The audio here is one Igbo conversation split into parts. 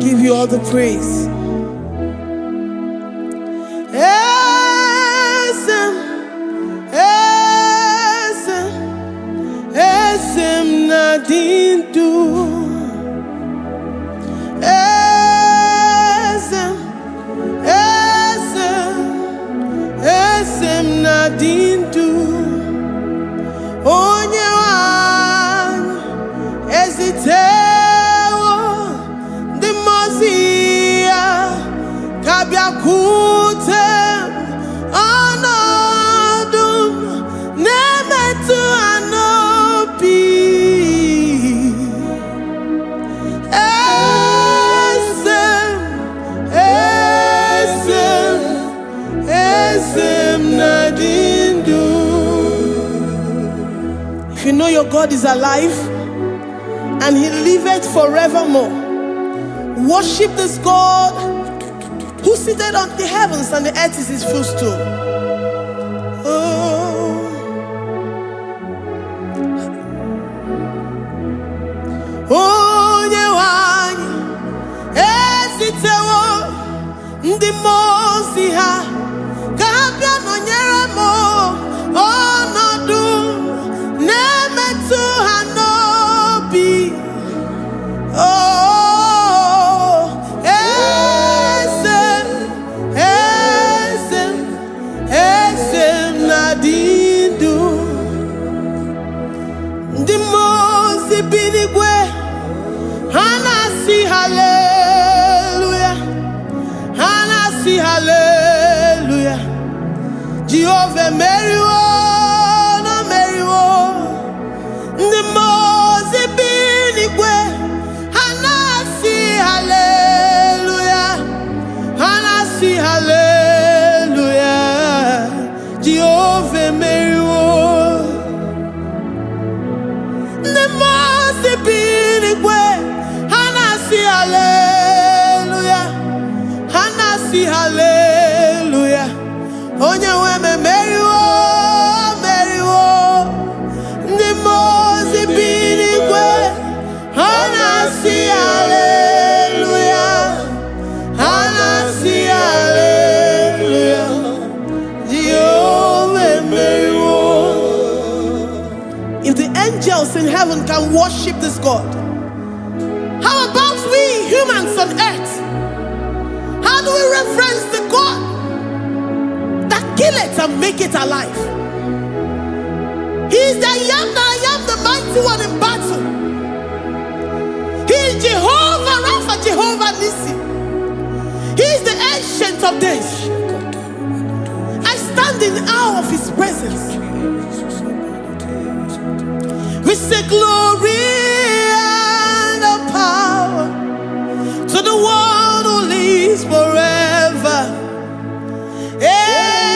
give you all the praise. Esem nadindu. Esem nadindu. Onye wan ezitewo di mozia kabia kutem anodum nemetu anopi. Esem nadindu. If you know your God is alive and he liveth forevermore, worship this God who seated on the heavens and the earth is his footstool. Oh. Onye wanyi esitewo ndi mozi ha kabia nonyere mo onodu nemetu hanobi. Oh, esem nadindu. Ndi mozi binigwe hanasi hallelujah, hanasi hallelujah. Jehovah Meriwo, no Meriwo. Ndi mozi binigwe hanasi hallelujah, hanasi hallelujah. Jehovah Meriwo. Ndi mozi binigwe hanasi hallelujah, hanasi hallelujah. Onye weme Meriwo, Meriwo. Ndi mozi binigwe hanasi hallelujah, hanasi hallelujah. Jehovah Meriwo. If the angels in heaven can worship this God, how about we humans on earth? How do we reverence the God that kill it and make it alive? He is the I am, the mighty one in battle. He is Jehovah Rapha, Jehovah Nissi. He is the ancient of days. I stand in awe of his presence. We say glory and power to the one who lives forever.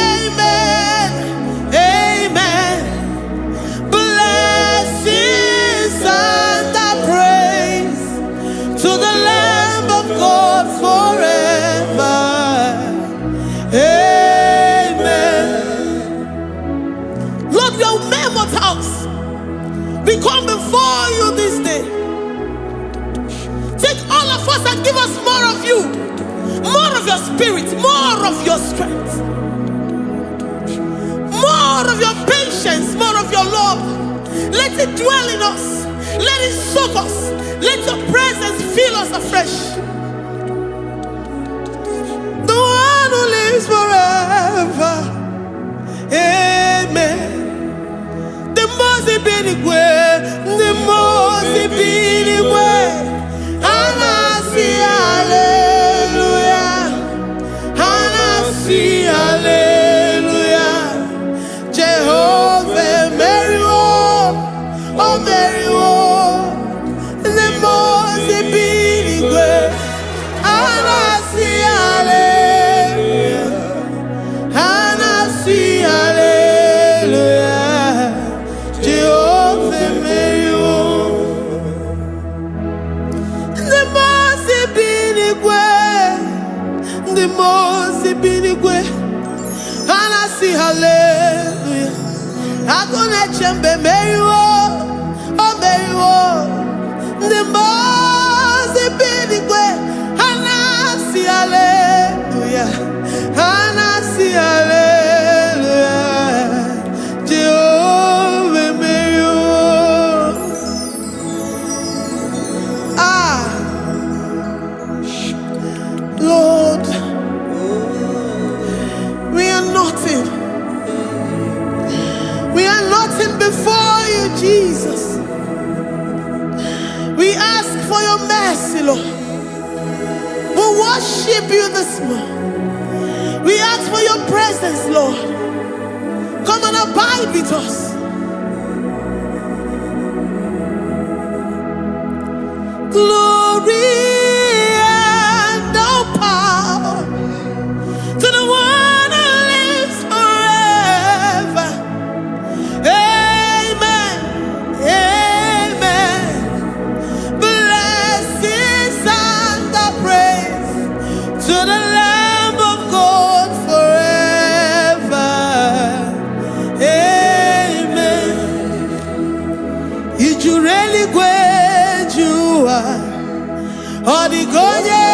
Amen, amen. Blessings and praise to the Lamb of God forever. Amen. Lord, we are mammoth house. We come before you this day. Take all of us and give us more of you, more of your spirit, more of your strength, more of your patience, more of your love. Let it dwell in us. Let it soak us. Let your presence fill us afresh. The one who lives forever. Amen. The most binigwe, the most binigwe. Hanasi hallelujah, hanasi hallelujah. Jehovah Meriwo, oh Meriwo. The most binigwe. Hanasi hallelujah, hanasi hallelujah. Jehovah Meriwo. The most binigwe. Hanasi hallelujah. Agone chembe Meriwo, oh Meriwo. The most binigwe. ask for your mercy, Lord. We worship you this morning. We ask for your presence, Lord. Come and abide with us. Glory and all power to the one who lives forever. Amen. Amen. Blessings and the praise to the Lamb of God forever. Amen. You really great you are. Odigonye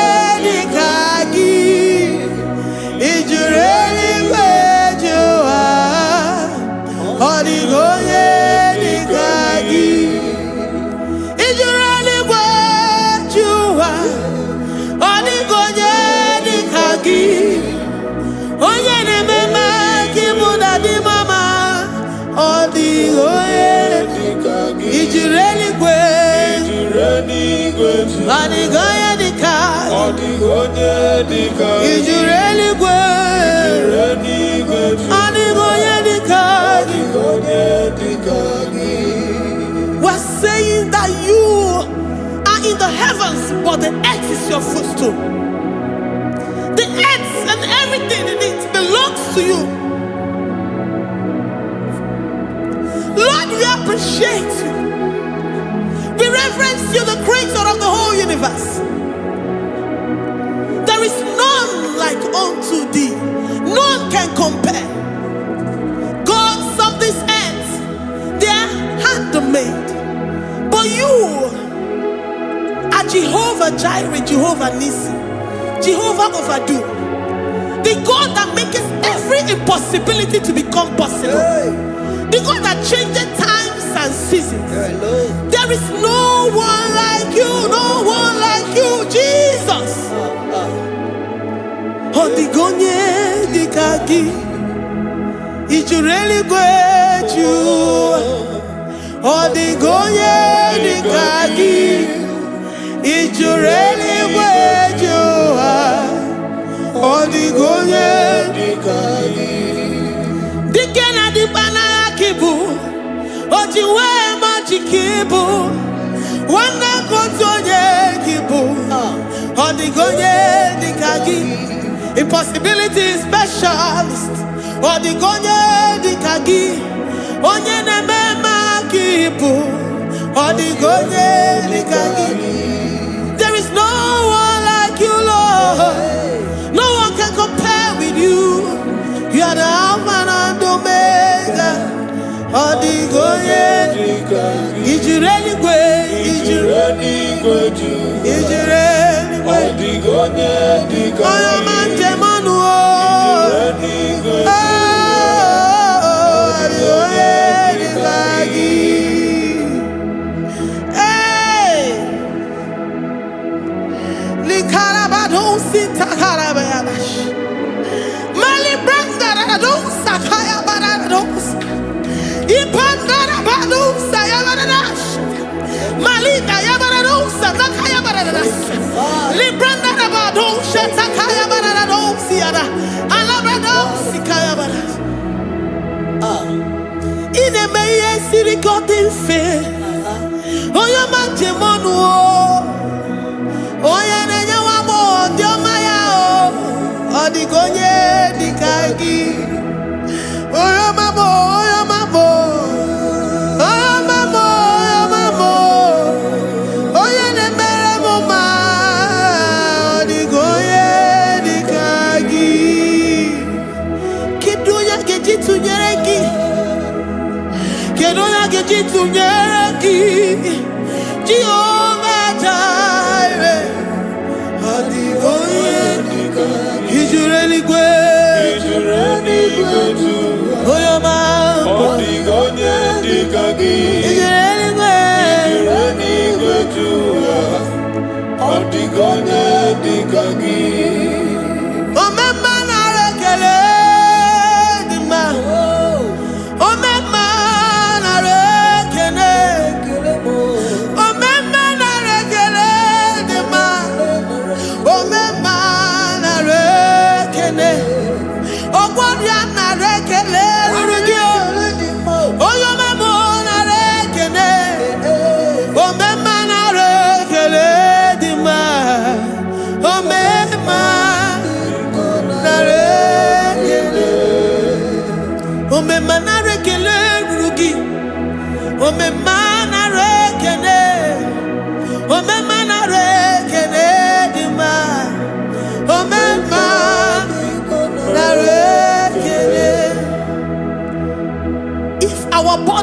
dikagi. You really great you are. Odigonye dikagi. You really great you are. Odigonye dikagi. Onye ne mema kimuda di mama. Odigonye dikagi. You really great. Odigonye dikagi. Odigonye dikagi. You really great. Odigonye dikagi. We're saying that you are in the heavens, but the earth is your footstool. The earth and everything in it belongs to you. Lord, we appreciate you. We reverence you, the creator of the whole universe. There is none like unto thee. None can compare. Gods of this earth, they are handmade. But you are Jehovah Jireh, Jehovah Nissi, Jehovah Overdo. The God that makes every impossibility to become possible. The God that changes times and seasons. There is no one like you, no one like you, Jesus. Odigonye dikagi. You really great you. Odigonye dikagi. You really great you. Odigonye dikagi. Dikena dibana kibu. Ojiwe majikibu. Wana kotonye kibu. Odigonye dikagi. Impossibility specialist. Odigonye dikagi. Onye nemema kibu. Odigonye dikagi. There is no one like you, Lord. No one can compare with you. You are the Alpha and Omega. Odigonye dikagi. Is you really great? Is you really great? Is you really great? Odigonye dikagi. Oh, man, Jemanu. Odigonye dikagi. Oyo mamo, oyo mamo. Oyo mamo, oyo mamo. Oyo nemere moma. Odigonye dikagi. Kidunya gejitu nyereki. Kidunya gejitu nyereki. Jehovah Jireh. Odigonye dikagi. Is you really great? Is you really great? Oh, your man. Odigonye dikagi. Is you really great? Is you really great? Odigonye dikagi. Oh, my man, I rekele di ma. Oh, my man, I rekele.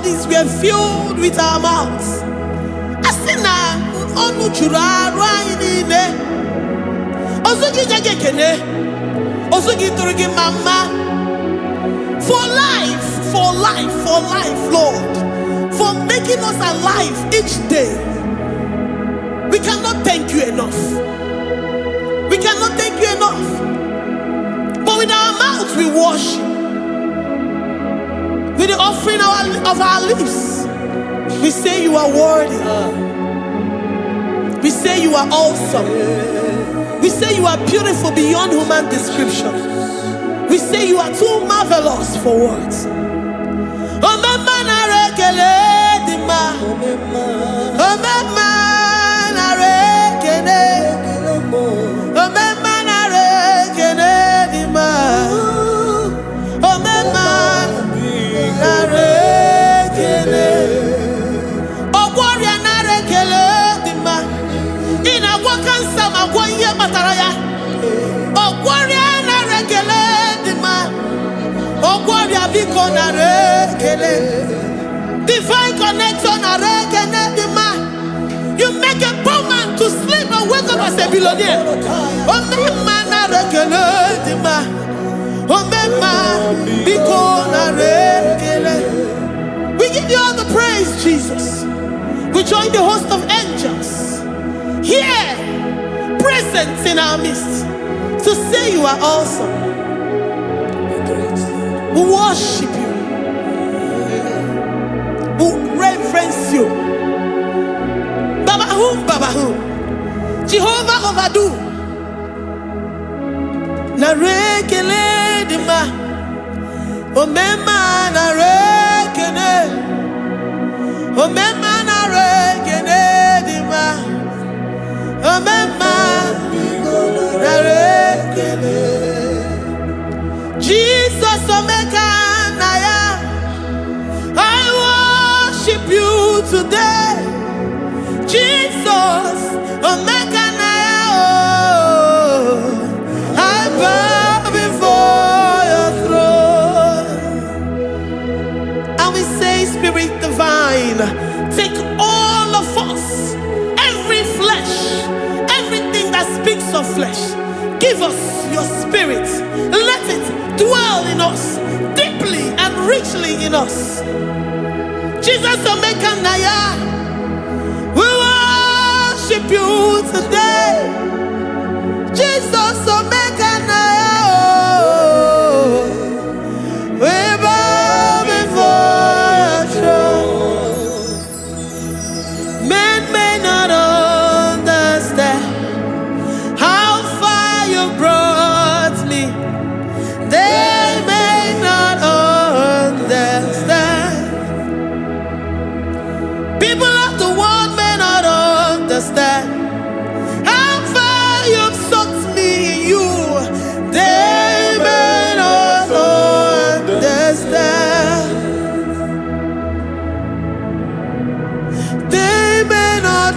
bodies were filled with our mouths. Asina onu chura ruaine. Osugi jagekene. Osugi turugi mama. For life, Lord. For making us alive each day. We cannot thank you enough. We cannot thank you enough. But with our mouths we worship. With the offering of our lips, we say you are worthy. We say you are awesome. We say you are beautiful beyond human description. We say you are too marvelous for words. Divine connection. You make a poor man to sleep and wake up as a billionaire. We give you all the praise, Jesus. We join the host of angels here, present in our midst, to say you are awesome. We worship you. We reverence you. Babahum. Jehovah overdo. Narekele dima. Omema narekene. Omema narekene dima. Omema narekene. Jesus Omega Naya, I worship you today. Jesus Omega Naya, oh, I bow before your throne. And we say, Spirit divine, take all of us, every flesh, everything that speaks of flesh. Give us your spirit. Let it dwell in us, deeply and richly in us. Jesus Omega Naya, we worship you today. Jesus Omega Naya, oh, we bow before your throne. Men may not understand how far you brought me. They may not understand. People of the world may not understand how far you've sucked me in you. They may not understand. They may not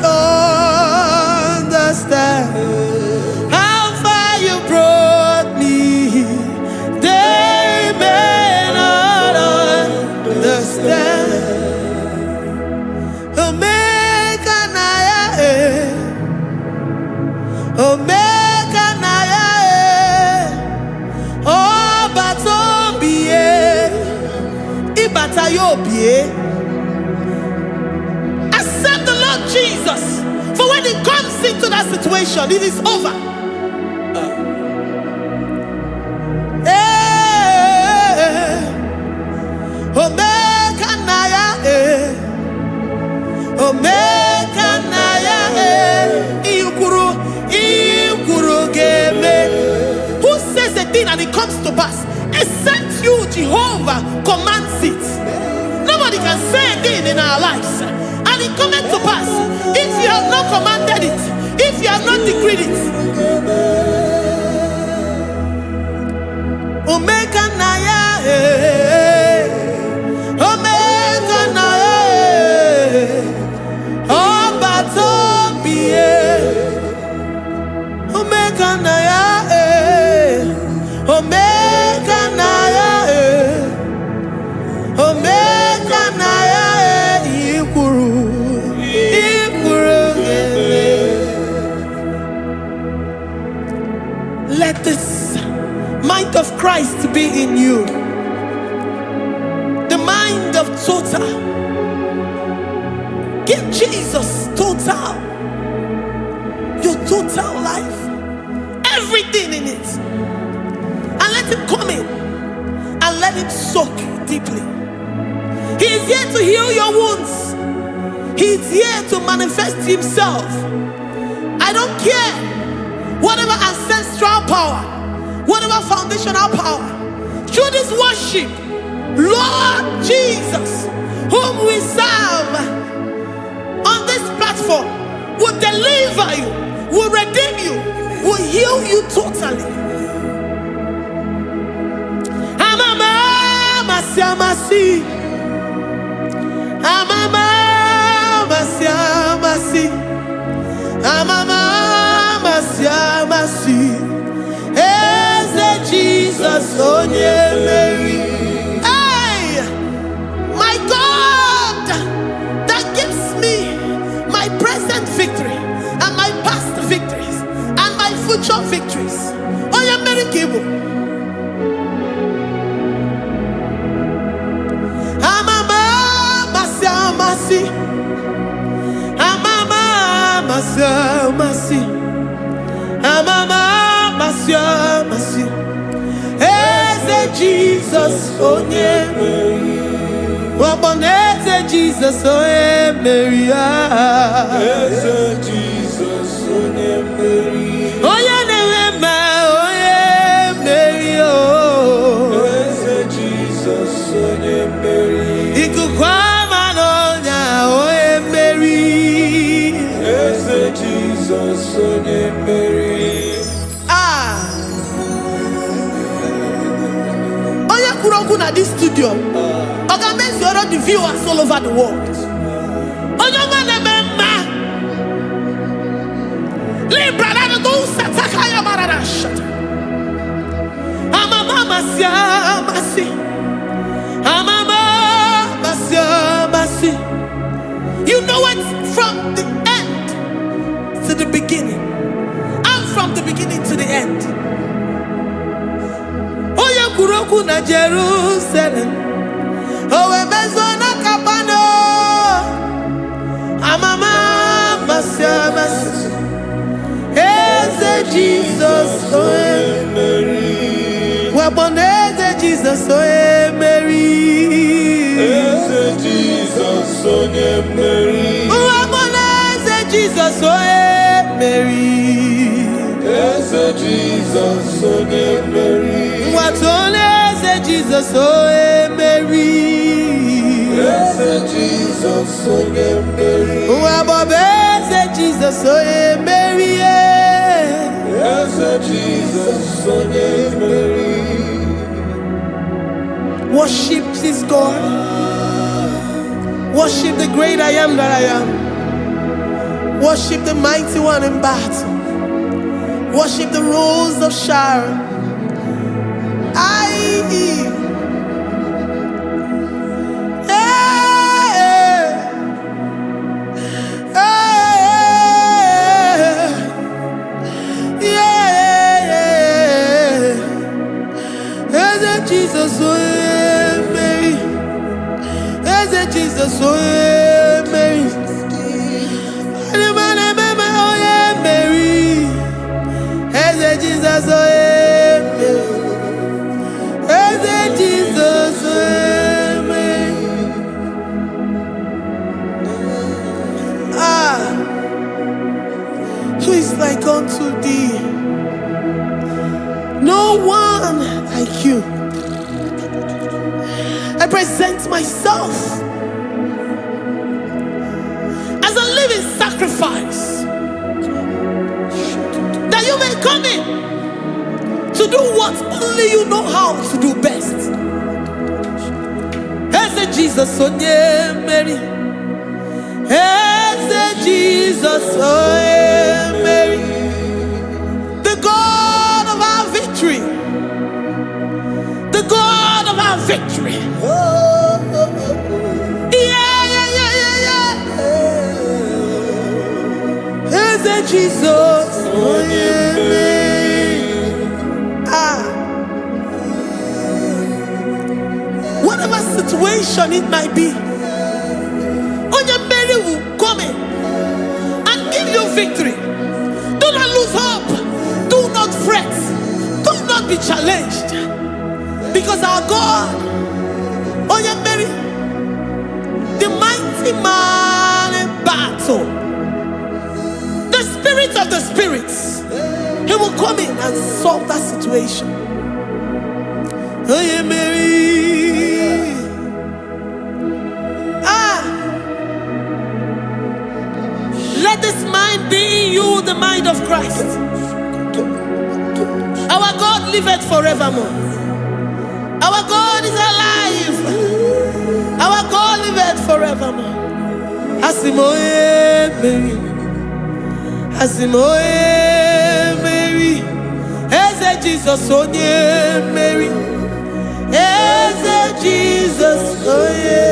understand how far you brought me. They may not understand. Omega Naya, Omega Naya, oh Batombiye, Ibatayobie. Accept the Lord Jesus, for when He comes into that situation, it is over. Omega Naya, Omega Naya, Iukuru Game. Who says a thing and it comes to pass? Except you, Jehovah, commands it. Nobody can say a thing in our lives and it comes to pass if you have not commanded it, if you have not decreed it. Omega Naya, Omega Naya, oh Batombiye, Omega Naya, Omega Naya, Omega Naya. Christ be in you. The mind of total. Give Jesus total. Your total life. Everything in it. And let him come in. And let him soak deeply. He is here to heal your wounds. He is here to manifest himself. I don't care. Whatever ancestral power, whatever foundational power, through this worship, Lord Jesus, whom we serve on this platform, will deliver you, will redeem you, will heal you totally. Amamasi, amamasi, amamasi, Eze Jesus, onye Mary. Hey, my God, that gives me my present victory and my past victories and my future victories. Onye Mary Kibu. Amamasi, amamasi, amamasi, Eze Jesus, onye Mary. Eze Jesus, onye Mary. Eze Jesus, onye Mary. Onye na-eme, onye Mary. Eze Jesus, onye Mary. Ikuku ama n'ọnya, onye Mary. Eze Jesus, onye Mary. Onye kwuru okwu na this studio, ọ ga-emezi ọrụ the viewers all over the world. Onye ọma na-eme mma. Libra na go sataka ya marara shata. Amama masi. Amama masi. You know it from the end to the beginning. And from the beginning to the end. Oya kuroku na Jerusalem. Owe mezona kapano. Amama masi. Eze Jesus, oye Mary. Waboneze Jesus, oye Mary. Eze Jesus, onye Mary. Waboneze Jesus, oye Mary. Eze Jesus, onye Mary. Watoneze Jesus, oye Mary. Eze Jesus, onye Mary. Wabobeze Jesus, oye Mary. Eze Jesus, onye Mary. Worship this God. Worship the great I am that I am. Worship the mighty one in battle. Worship the rose of Sharon. Jesus, oh Mary. Eze Jesus, oh Mary. Mary. Eze Jesus, oh Mary. Eze Jesus, oh Mary. Who is like unto thee? No one like you. I present myself as a living sacrifice, that you may come in to do what only you know how to do best. Eze Jesus, onye Mary. Eze Jesus, onye Mary. The God of our victory. The God of our victory. Eze Jesus, onye Mary. situation it might be, Onyemeri will come in and give you victory. Do not lose hope. Do not fret. Do not be challenged. Because our God, Onyemeri, the mighty man in battle, the spirit of the spirits, he will come in and solve that situation. Onyemeri. Let this mind be in you, the mind of Christ. Our God liveth forevermore. Our God is alive. Our God liveth forevermore. Asimoye Mary. Asimoye Mary. Eze Jesus onye Mary. Eze Jesus onye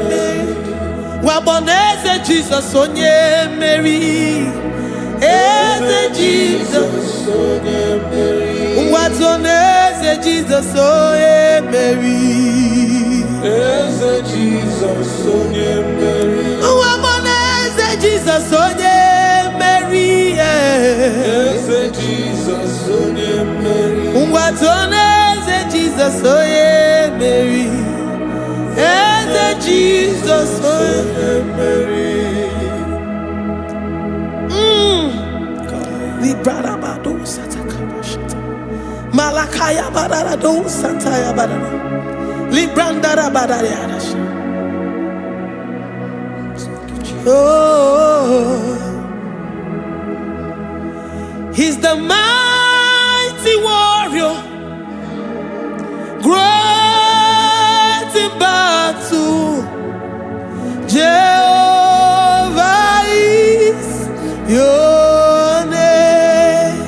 Mary. Waboneze Jesus onye Mary. Eze Jesus onye Mary. Watoneze Jesus onye Mary. Eze Jesus onye Mary. Waboneze Jesus onye Mary. Eze Jesus onye Mary. Watoneze Jesus onye Mary. Eze Jesus onye Mary. Librarabado satakabashata. Malakaya bararado santaya barara. Librandara barariadasha. Oh, he's the mighty warrior, great in battle. Jehovah is your name.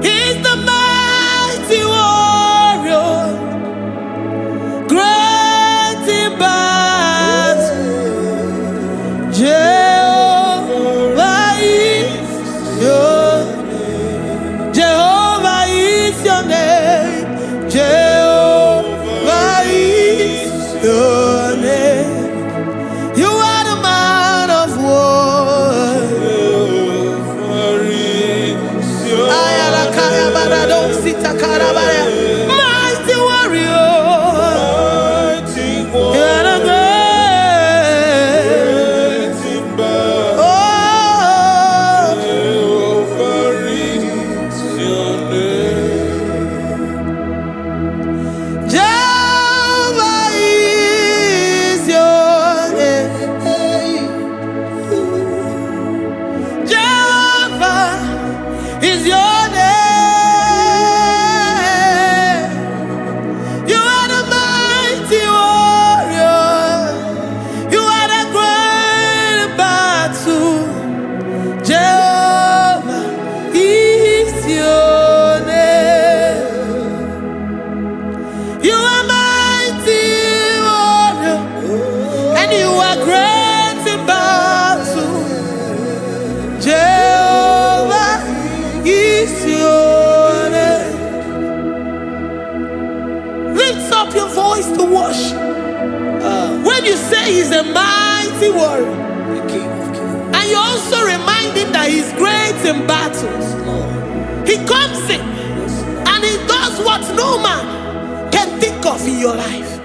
He's the mighty warrior, great in battle. Jehovah is your name. Jehovah is your name. Jehovah is your name. You are the man of war. Ayalakaya barado sitakarabaya. Mighty warrior. You are the great. Oh, Jehovah is your name. Jehovah is your name. Jehovah is your name. You are the mighty warrior. You are the great battle. Jehovah is your name. You are mighty warrior, and you are great in battle. Jehovah is your name. Lift up your voice to worship. When you say he's a mighty warrior, and you also remind him that he's great in battles, he comes in and he does what no man can think of in your life.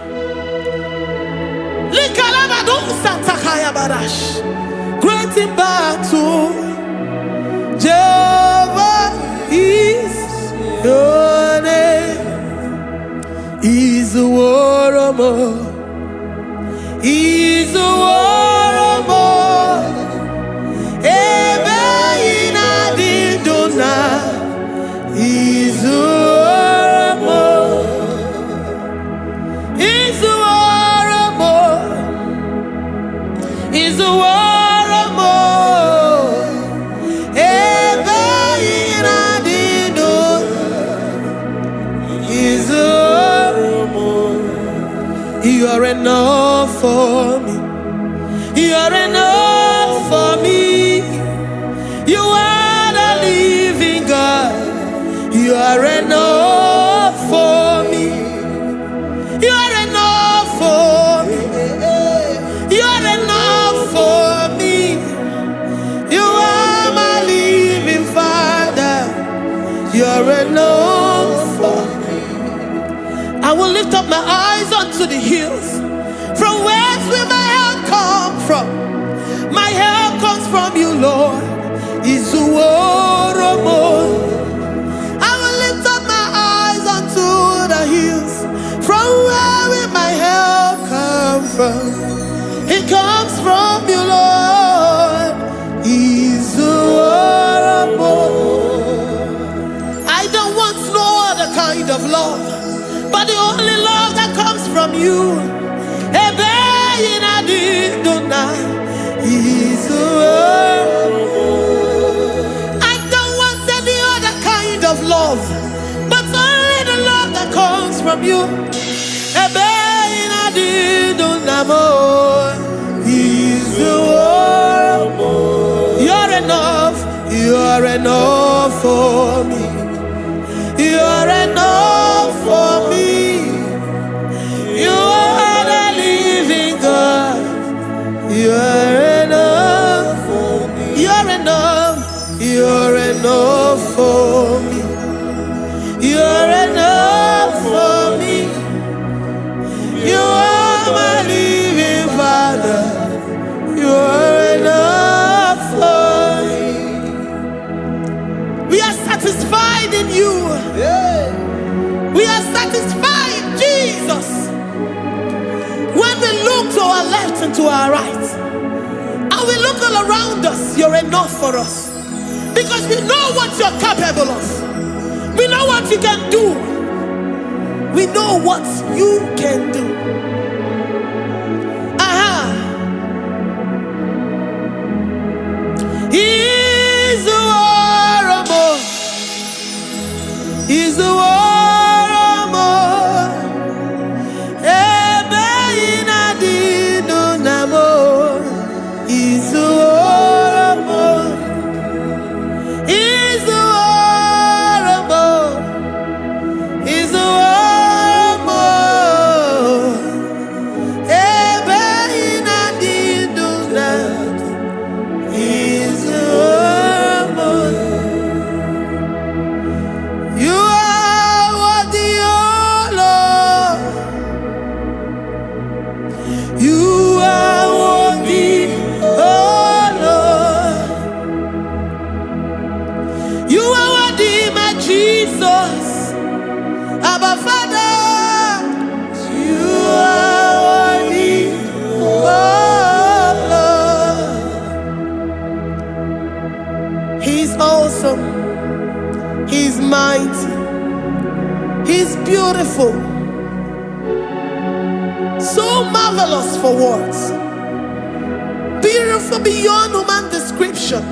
Likalabado satakaya barash. Great in battle, Jehovah is your name. He's a warrior. He's a warrior. Ebe ina didona. He's a warrior. He's a warrior. He's a warrior. Ebe ina didona. He's a warrior. You are enough for me. You are enough for me. You are the living God. You are enough for me. You lift up my eyes unto the hills. From whence will my help come from? My help comes from you, Lord. Izuoromo. I will lift up my eyes unto the hills. From where will my help come from? It comes from you, Lord. Izuoromo. I don't want no other kind of love, but the only love that comes from you. I don't want any other kind of love, but only the love that comes from you. You're enough. You're enough for me. You're enough for me. You are the living God. You're enough for me. You're enough. You're enough for me. You're enough for me. You are my living Father. You're enough for me. We are satisfied in you. We are satisfied in Jesus. When we look to our left and to our right, and we look all around us, you're enough for us. Because we know what you're capable of. We know what you can do. We know what you can do. He's the war. He's the war. He's mighty. He's beautiful. So marvelous for words. Beautiful beyond human description.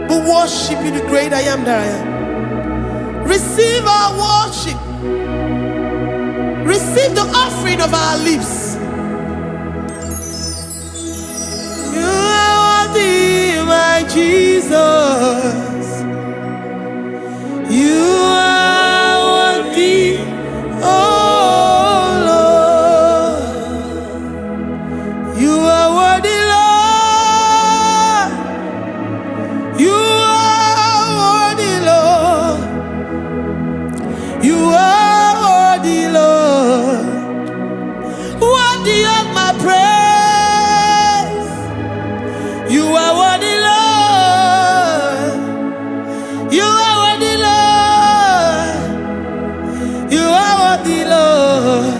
We worship you, the great I am that I am. Receive our worship. Receive the offering of our lips. You are worthy, my Jesus. You are worthy, oh Lord. You are worthy, Lord. You are worthy, Lord. You are worthy, Lord. Worthy of my praise. You are worthy, Lord. You are worthy, Lord. You are worthy, Lord.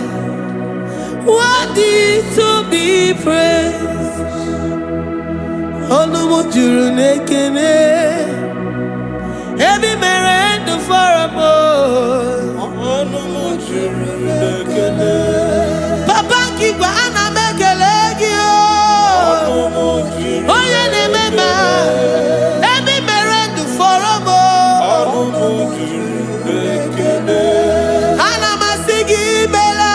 Worthy to be praised. Onumujuru nekene. Every merend for a more. Onumujuru nekene. Papa kigwa ana mekelegi o. Oye ne mema. Every merend for a more. Onumujuru nekene. Ana masigi bela.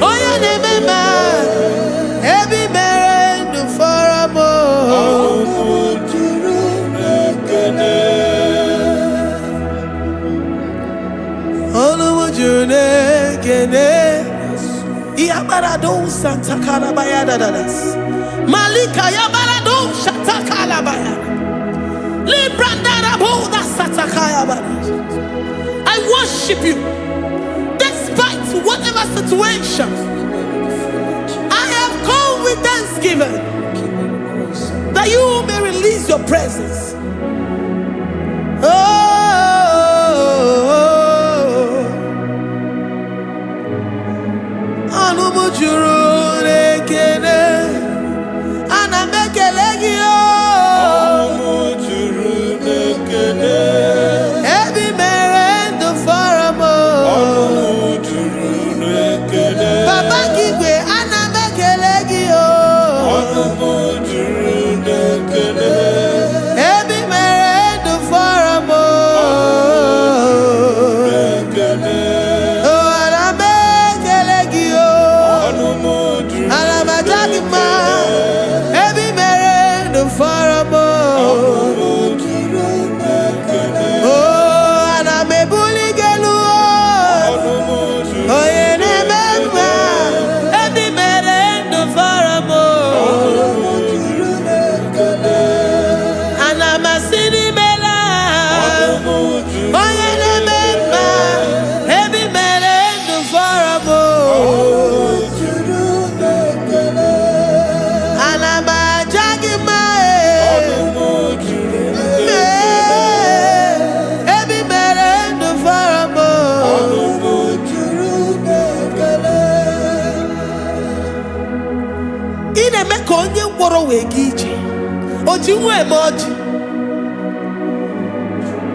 Oye ne mema. Every merend for a more. Onumujuru nekene. Onumujunekene. Iabarado Santa Calabayada. Malika Yabarado Shata Calabaya. Librandara Boda Satakaya. I worship you despite whatever situation. I have come with thanksgiving that you may release your presence.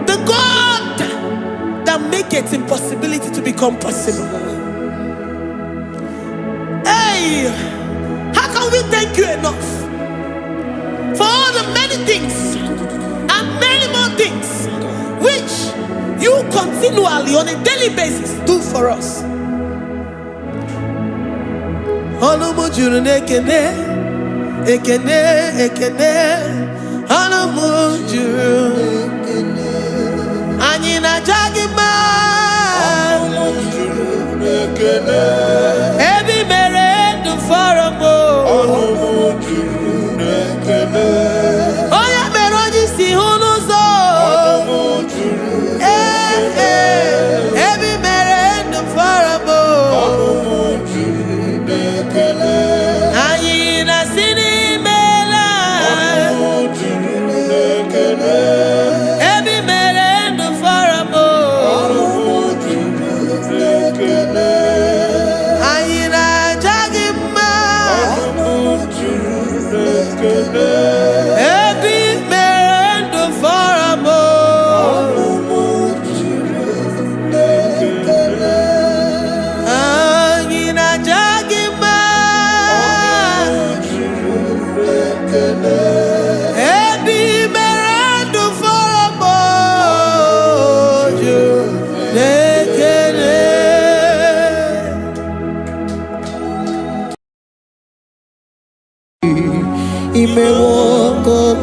The God that maketh impossibility to become possible. Hey, how can we thank you enough for all the many things and many more things which you continually on a daily basis do for us? Ekene, ekene, anamujuru, anyina jagima, ebi mere du faramo, oya meroji si hunuzo, ebi mere du faramo.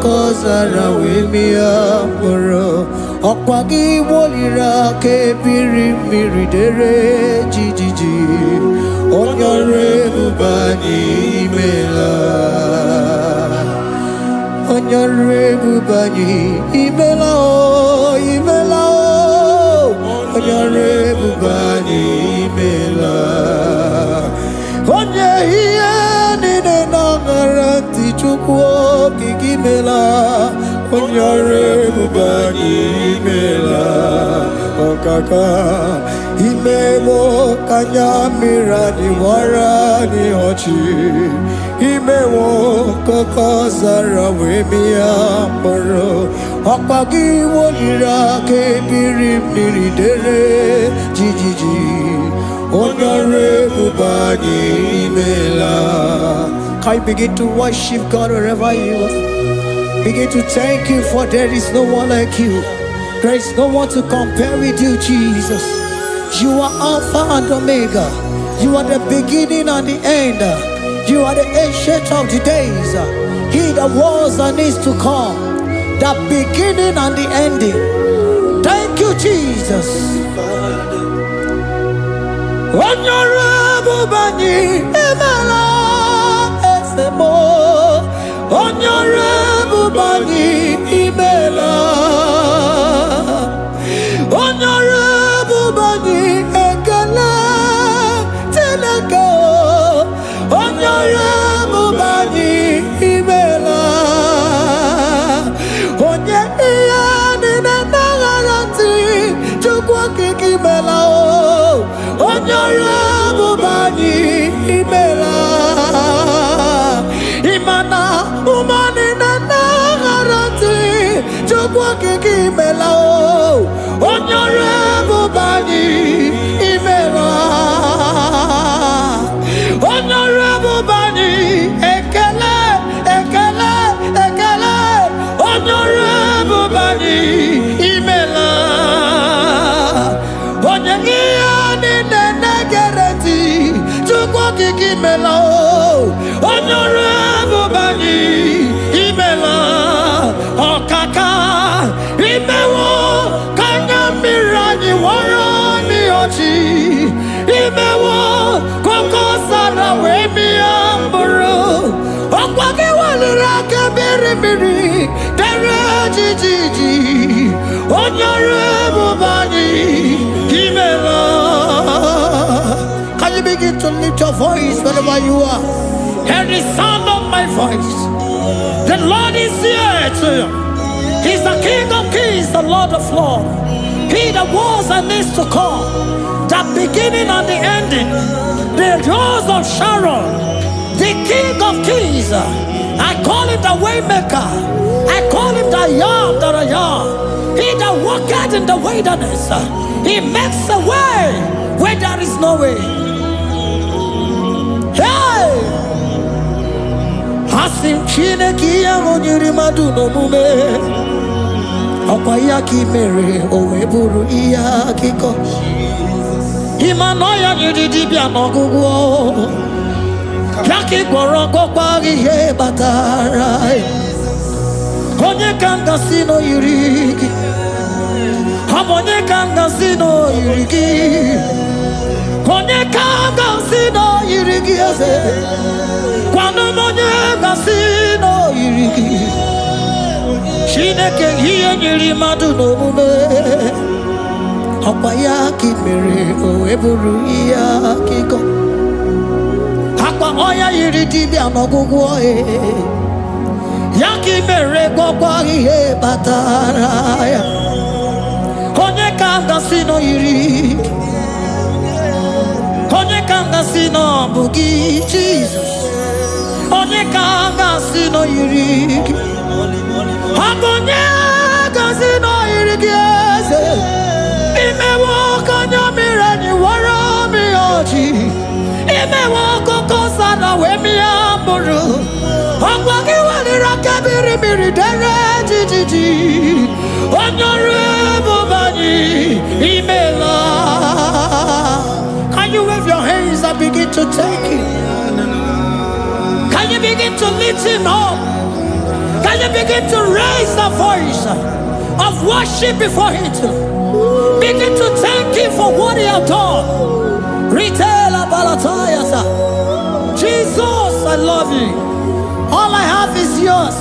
Kozara wemia moro okwagi wolira ke biri miridere jijiji onyore bubani imela onyore bubani imela o imela o onyore bubani imela onye hiye nine nangaranti chukwo kikimela onyore bubani imela okaka imemo kanyamira ni wara ni hochi imewo koko zara wemia moro okpagi wolira ke biri miridere jijiji onyore bubani imela. Can you begin to worship God wherever you are? Begin to thank Him, for there is no one like you. There is no one to compare with you, Jesus. You are Alpha and Omega. You are the beginning and the end. You are the ancient of the days. He that was and is to come. The beginning and the ending. Thank you, Jesus. Honorable Bani Emala Esemo. Honorable Bani Emela. Honorable Bani okike imela onye ọrụ ebube anyị imela onye ọrụ ebube anyị ekele ekele ekele onye ọrụ ebube anyị imela onye ihe niile na-egere ntị Chukwu okike imela onye ọrụ ebube anyị imela ọkaka imewo ka anya mmiri anyị wara anyị ọchị imewo ka oke ọzara wee mịa mkpụrụ ọkwa gị weliri aka mmiri mmiri dere jijiji onye ọrụ ebube anyị imela. Can you begin to lift your voice wherever you are? Hear the sound of my voice. The Lord is here to you. He's the King of Kings, the Lord of Lords. He that was and is to come, the beginning and the ending, the rose of Sharon, the King of Kings. I call him the Waymaker. I call him the Yam that I am. He that walketh in the wilderness, he makes a way where there is no way. Hey! Hasim Chineke ya onyere mmadụ n'omume ọkwa ya ka imere o wee bụrụ ihe akụkọ ịma na ya nyere dibịa n'ọgwụgwọ ya ka ị gwọrọ ọgwọkwa ihe batara onye ka m gasị n'oyiri gị ọ bụ onye ka m gasị n'oyiri gị onye ka m gasị n'oyiri gị eze kwanụ m onye gasị n'oyiri gị Chineke ihe nyere mmadụ n'omume ọkwa ya ka ị mere o wee bụrụ ihe akụkọ akwa ọya yiri dibịa n'ọgwụgwọ ya ka ị mere gwọkwa ihe batara ya onye ka m gasị n'oyiri gị onye ka m gasị n'ọbụ gị Jizọs onye ka m gasị n'oyiri gị ọ bụ onye gasị n'oyiri gị eze imewe ọkụ anya mmiri anyị wara mi ọchị imewe ọkụkọ ọzara wee mịa mkpụrụ ọgwa gị weliri aka mmiri mmiri dere jijiji onye ọrụ ebube anyị imela. Can you wave your hands and begin to take it? Can you begin to lift him up? Can you begin to raise the voice of worship before him? Begin to thank him for what he has done. Retailer Balatayasa. Jesus, I love you. All I have is yours.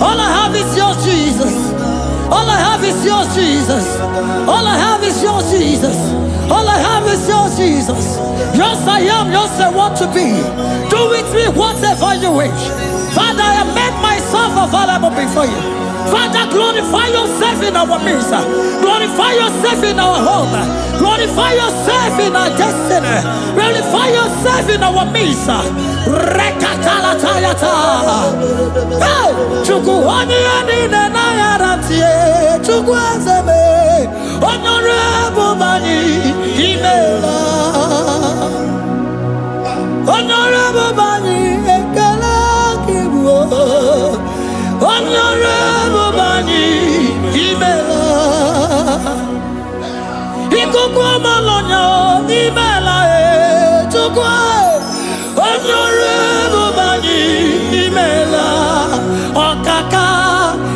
All I have is yours, Jesus. All I have is yours, Jesus. All I have is yours, Jesus. All I have is yours, Jesus. Yours I am, yours I want to be. Do with me whatever you wish. Father, I have made myself available before you. Father, glorify yourself in our midst. Glorify yourself in our home. Glorify yourself in our destiny. Glorify yourself in our midst. Rekatalatayata. Hey! Chukwani anine na yarantie. Chukwazeme. Honorable Bani Imela. Honorable Bani Ekala Kibu. Honorable Bani Imela. Ikukwa Malonya Imela Chukwa. Honorable Bani Imela. Okaka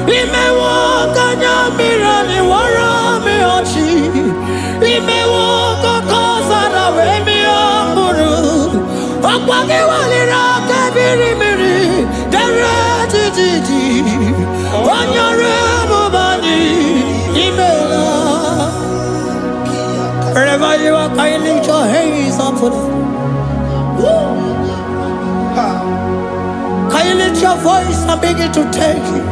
Imewo Kanya Mirani Wara Miyochi. Imewo Kokozara Wemiamburu. Okwagi Walira Kabiri Miri. Dere Jiji. Honorable Bani Imela. Wherever you are, can you lift your hands up for them? Can you lift your voice and begin to take it?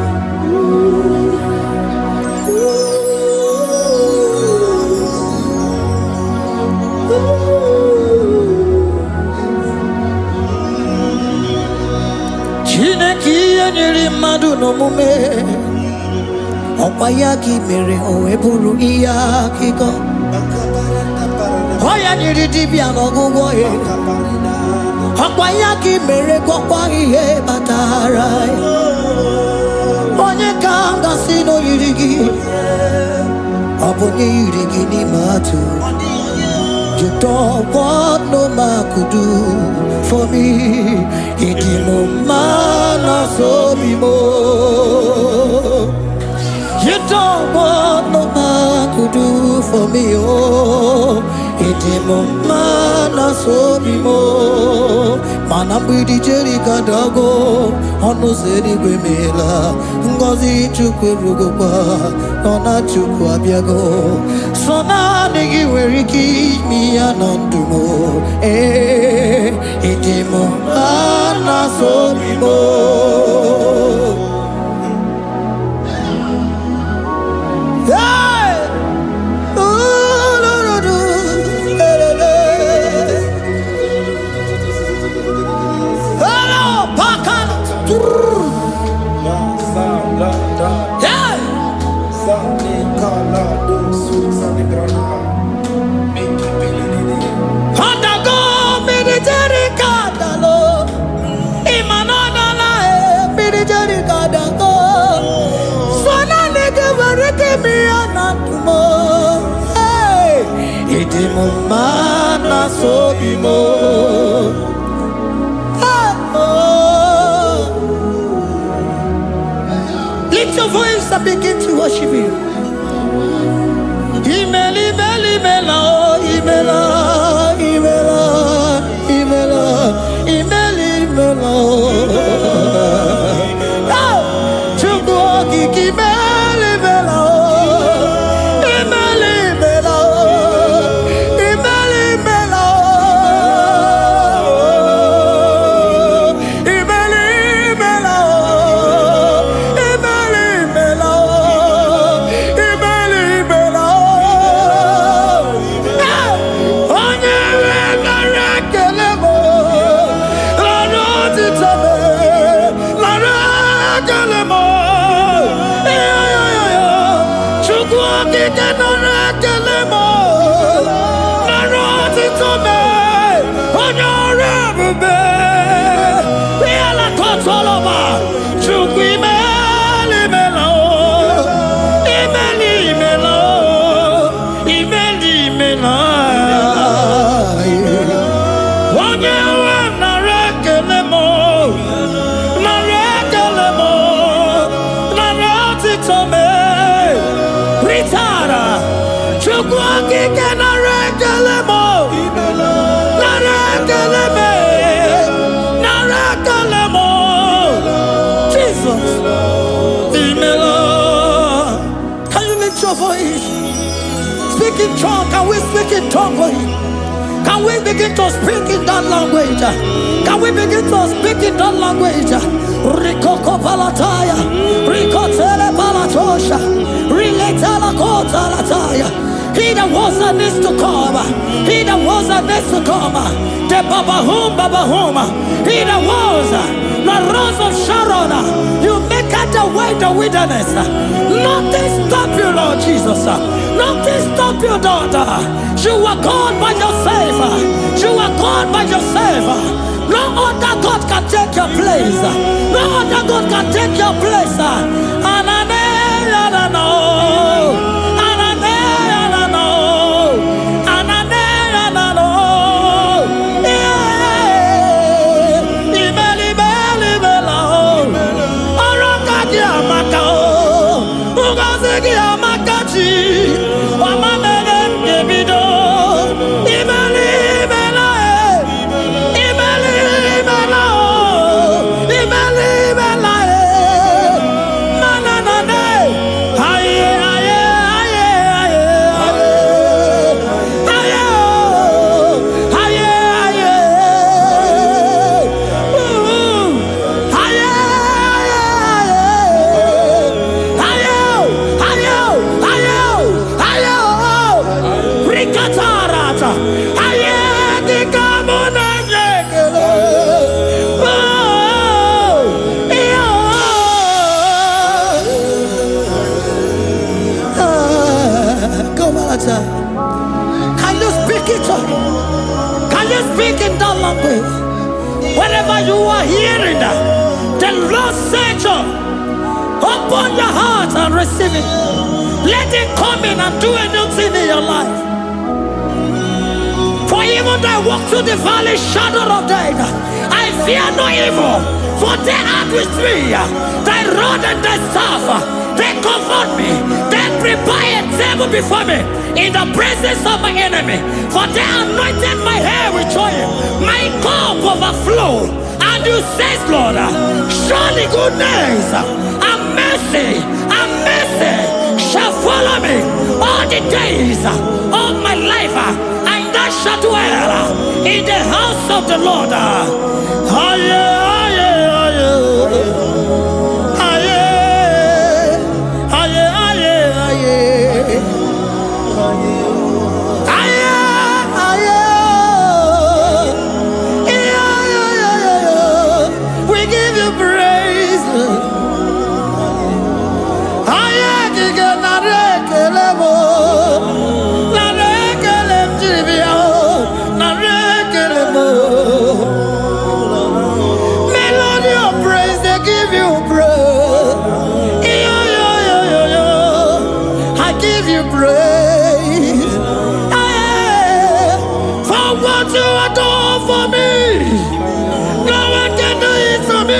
Chineke nyere mmadụ n'omume Okwayaki mere oweburu iya kiko. Oya nyiri dibia n'ọgwụgwọ ya. Okwayaki mere gwọkwa ihe batara. Onye ka m gasị n'oyiri gị. Ọ bụ onye yiri gị n'ime atụ. You don't want no man could do for me. It is no man so be more. You don't want no man could do for me. Oh, it is no man so be more. Man, I'm with the Jerry Kadago. On no city Grimela. Ngozi Chukwerugopa. Nona Chukwabiago. So now nigga where he keep me anondumo. It is no man so be more. Mana so bimo. Lift your voice and begin to worship Him. Imela, imela, imela, imela, imela, imela, imela, imela. Chukwu okike imela, imela. Speak in tongue. Can we speak in tongue for Him? Can we begin to speak in that language? Can we begin to speak in that language? Rikoko palataya, rikotele palatosha, riletala kota lataya. He that was and is to come. He that was and is to come. The Babahum, Babahum. He that was the rose of Sharon. You make out the way the wilderness. Nothing stop you, Lord Jesus. Nothing stop you, daughter. You are God by yourself. You are God by yourself. No other God can take your place. No other God can take your place. The Lord said, open your heart and receive it. Let it come in and do a new thing in your life. For even though I walk through the valley shadow of death, I fear no evil. For they are with me. Thy rod and thy staff, they comfort me. They prepare a table before me in the presence of my enemy. For they anointed my hair with oil. My cup overflow. And you say, Lord, surely goodness and mercy shall follow me all the days of my life. And I shall dwell in the house of the Lord. We give you praise. Melody of praise, they give you praise. I give you praise. For what you have done for me, no one can do it for me.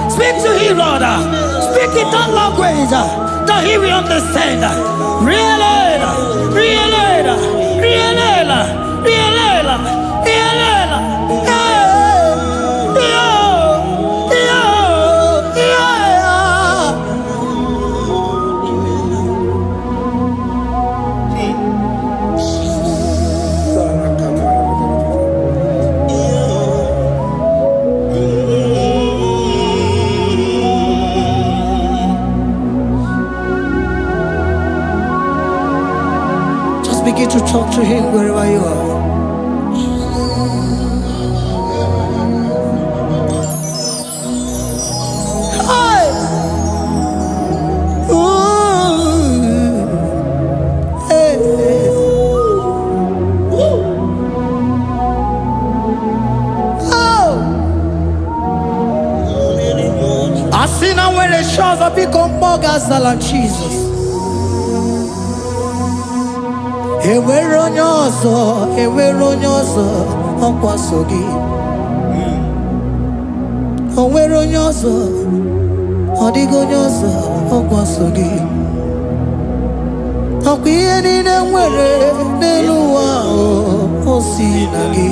Speak to him, Lord. Speak in that language that he will understand. Begin to talk to him wherever you are. Hey. Ooh. Hey. Oh. I see now where the shores have become more than Jesus. Ewere onye ọzọ ọkwa so gị. O nwere onye ọzọ, ọ dịghị onye ọzọ ọkwa so gị. Ọkwa ihe niile nwere n'elu ụwa o si na gị.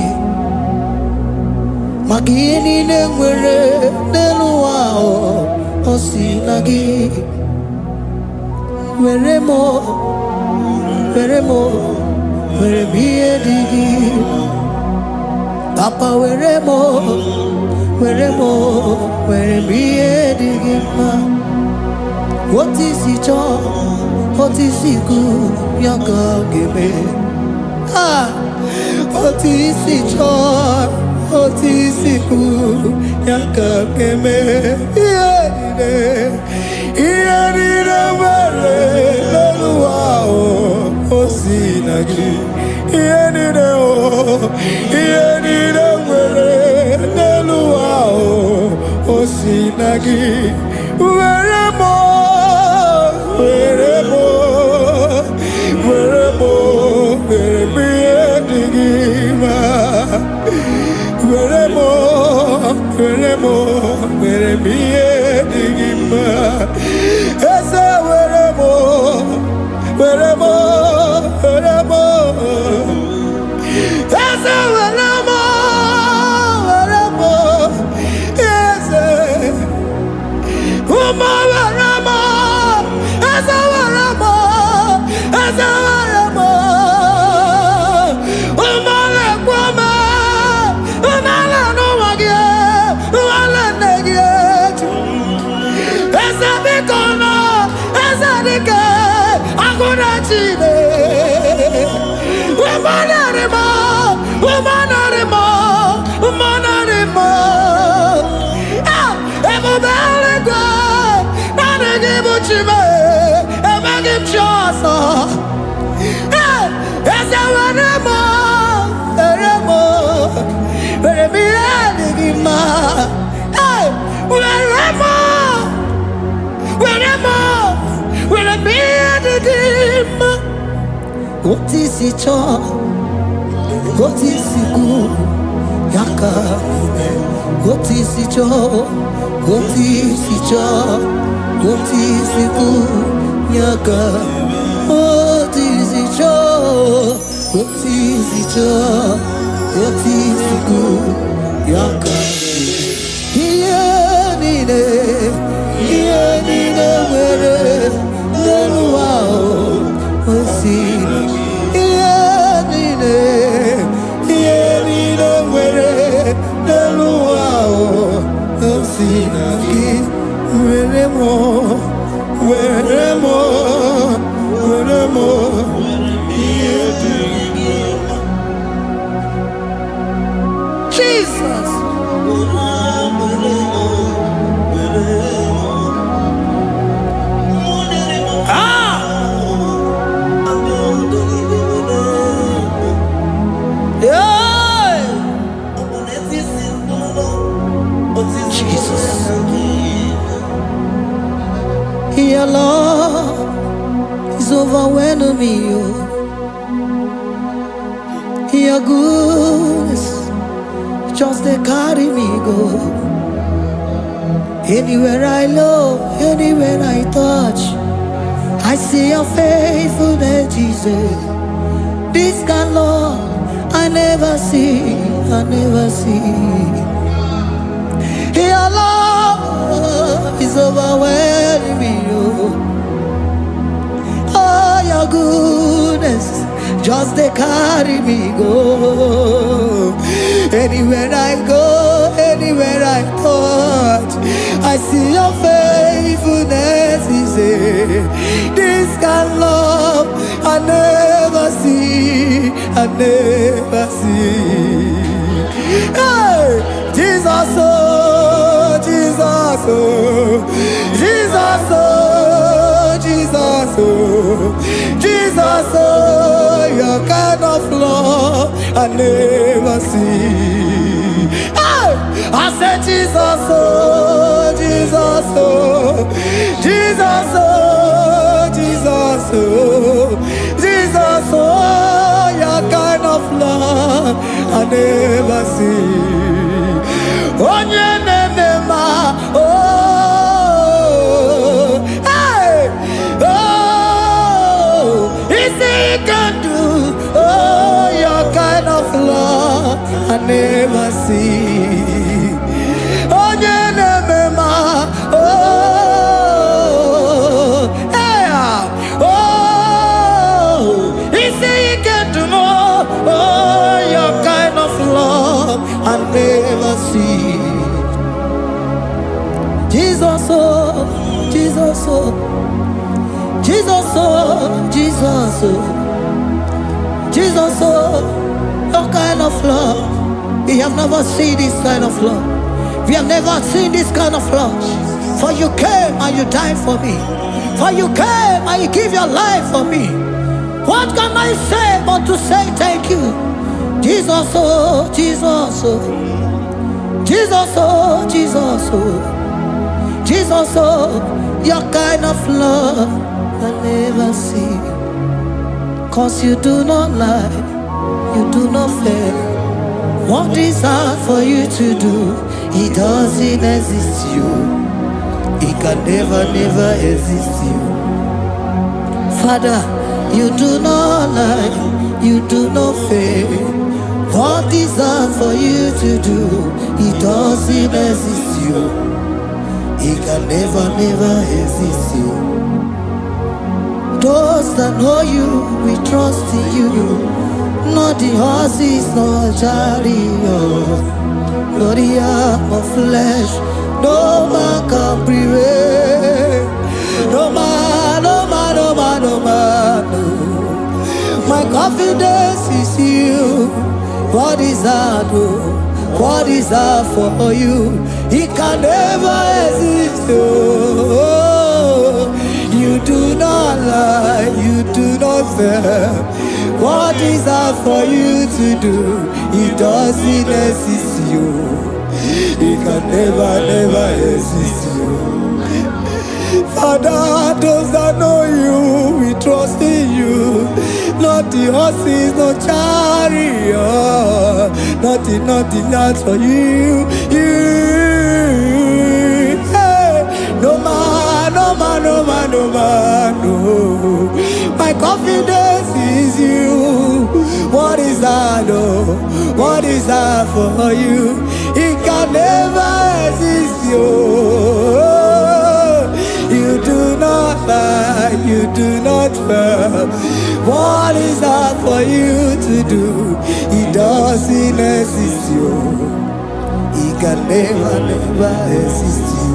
Maka ihe niile nwere n'elu ụwa o si na gị. Were m ihe dị gị. Papa were m ihe dị gị mma. Otu isi chọọ, otu isi kwu ya ka ọ ga-eme. Otu isi chọọ, otu isi kwu ya ka ọ ga-eme. Ihe niile nwere n'elu ụwa o si na gị. Ihe niile nwere n'elu ụwa o si na gị. Were m ihe dị gị mma. Were m ihe dị gị mma. Eze were m Eze were m Otisicho, Otisiku, Yakamine, Otisicho, Otisicho, Otisiku, Yaka, Otisicho, Otisicho, Otisiku, Yaka. Iyanine, Iyanine, where Neluao, Osina. Iyanine, Iyanine, where Neluao, Osina. Where more, where more, where more. Jesus. Your love is overwhelming me. Your goodness just they carry me go. Anywhere I look, anywhere I touch, I see your faithfulness, Jesus. This kind of love I never see, I never see. Your love is overwhelming me. Oh, your goodness just they carry me go. Anywhere I go, anywhere I touch, I see your faithfulness. This kind of love I never see, I never see. Hey, Jesus, oh, Jesus, oh, Jesus, oh, Jesus, oh, Jesus, oh, your kind of love I never see. Hey, I said Jesus, oh, Jesus, oh, Jesus, oh, Jesus, oh, Jesus, oh, your kind of love I never see. Oh, hey, oh, easy can do. Oh, your kind of love I never see. Oh, hey, oh, easy can do more. Oh, your kind of love I never see. Jesus, oh, Jesus, oh, Jesus, oh, Jesus, oh, Jesus, oh, your kind of love. We have never seen this kind of love. We have never seen this kind of love. For you came and you died for me. For you came and you give your life for me. What can I say but to say thank you? Jesus, oh, Jesus, oh, Jesus, oh, Jesus, oh, Jesus, oh, your kind of love I never see. 'Cause you do not lie, you do not fail. What is hard for you to do, it doesn't exist you. It can never, never exist you. Father, you do not lie, you do not fail. What is hard for you to do, it doesn't exist you. It can never, never exist you. Those that know you, we trust in you. Not the horses, not chariot, not the arm of flesh. No man can prevail. No man, no man, no man, no man. No. My confidence is you. What is hard? What is hard for you? It can never exist. Oh, you do not lie, you do not fail. What is hard for you to do? It doesn't exist you. It can never, never exist you. Father, those that know you, we trust in you. not the horses, no chariot, nothing that's for you. Hey, no man, no. My confidence is you. What is that, oh? What is that for you? It can never exist, you. You do not lie, you do not fail. What is that for you to do? It doesn't exist, you. It can never exist, you.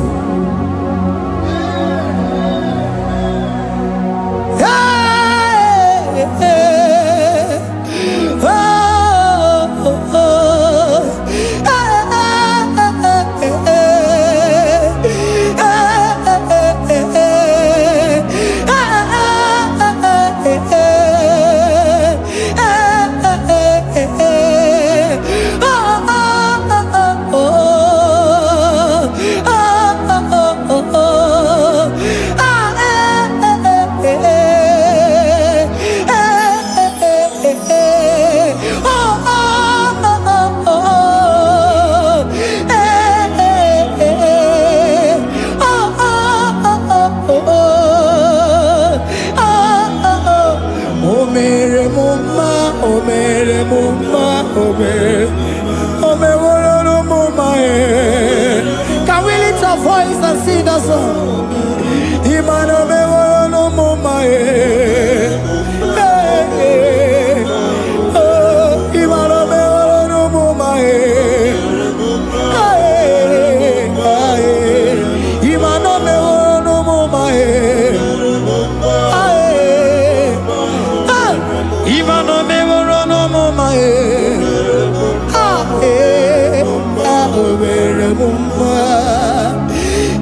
Can we lift our voice and sing that song?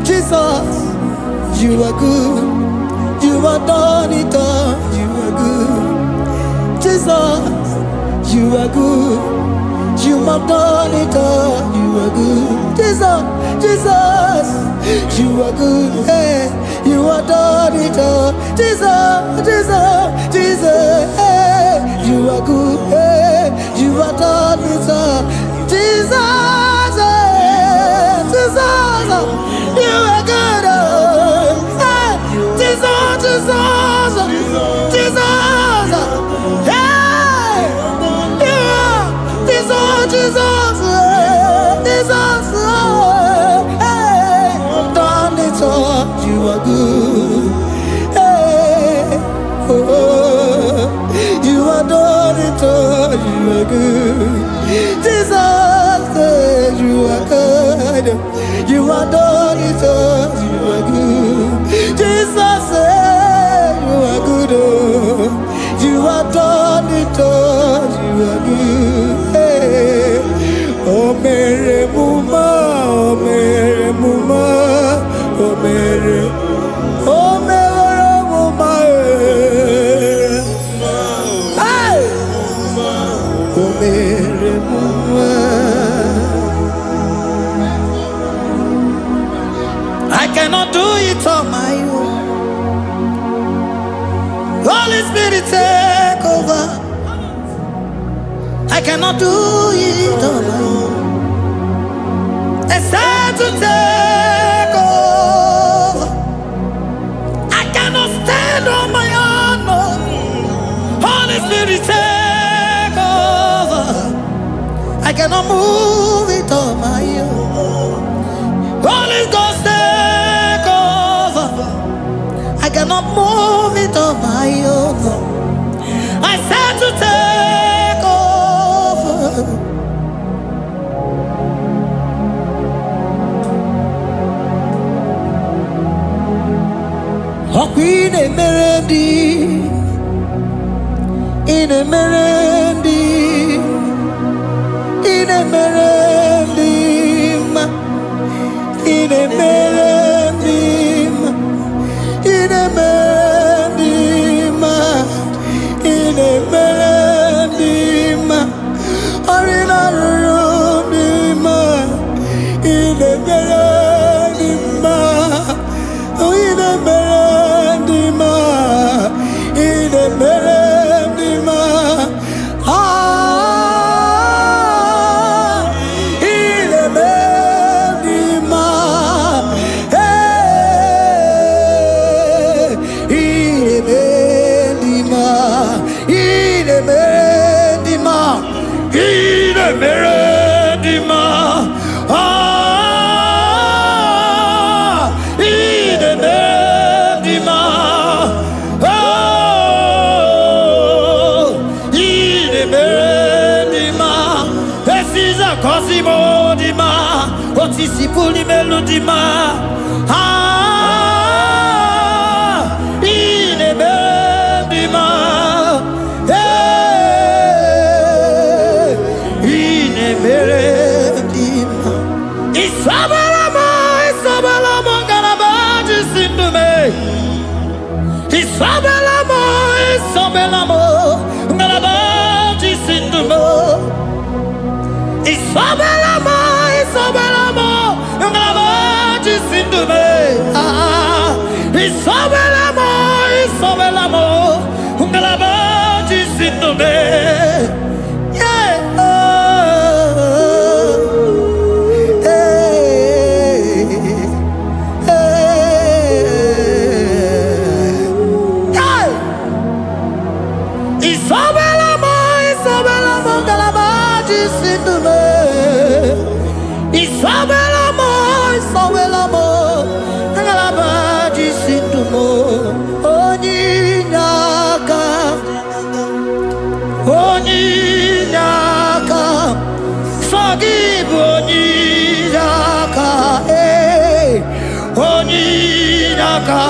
Jesus, you are good. You are done it all. You are good. Jesus, you are good. You have done it all. You are good. Jesus, you are good. Hey, you have done it all. Jesus, hey, you are good. Hey, you have done it all. Jesus, you are good. Hey, Jesus, hey, you are Jesus, hey, done it all. You are good. Hey, oh, you are done it all. You are good. Jesus, you are good. You are done it all. You are good. Jesus, you are good. Oh, you are done it all. You are good. Hey. Oh, Mary Muma, oh, Mary Muma, oh, Mary, oh, Mary Muma, hey, oh, Mary Muma. I cannot do it on my own. Holy Spirit, take over. I cannot do it on my own. It's time to take over. I cannot stand on my own. No. Holy Spirit, take over. I cannot move it on my own. Holy Ghost, take over. I cannot move it on my own. I said to take over. Oh, Queen Emerendi, in Emerendi, in Emerendi, in Emerendi, in Emerendi, in Emerendi, Arina Rudima, in Emerendi, in Emerendi, in Emerendi, dima, otisi puli melodima. Ine bendima, ine bendima. Isabelamo, Isabelamo, galabaji sindume. Isabelamo, Isabelamo, galabaji sindume. Isabelamo, Isabelamo, galabaji sindume. Isabelamo, Isabelamo, galabaji sindume. Isabelamo, Isabelamo, galabaji sindumo. Onyinaka, onyinaka, forgive onyinaka, onyinaka.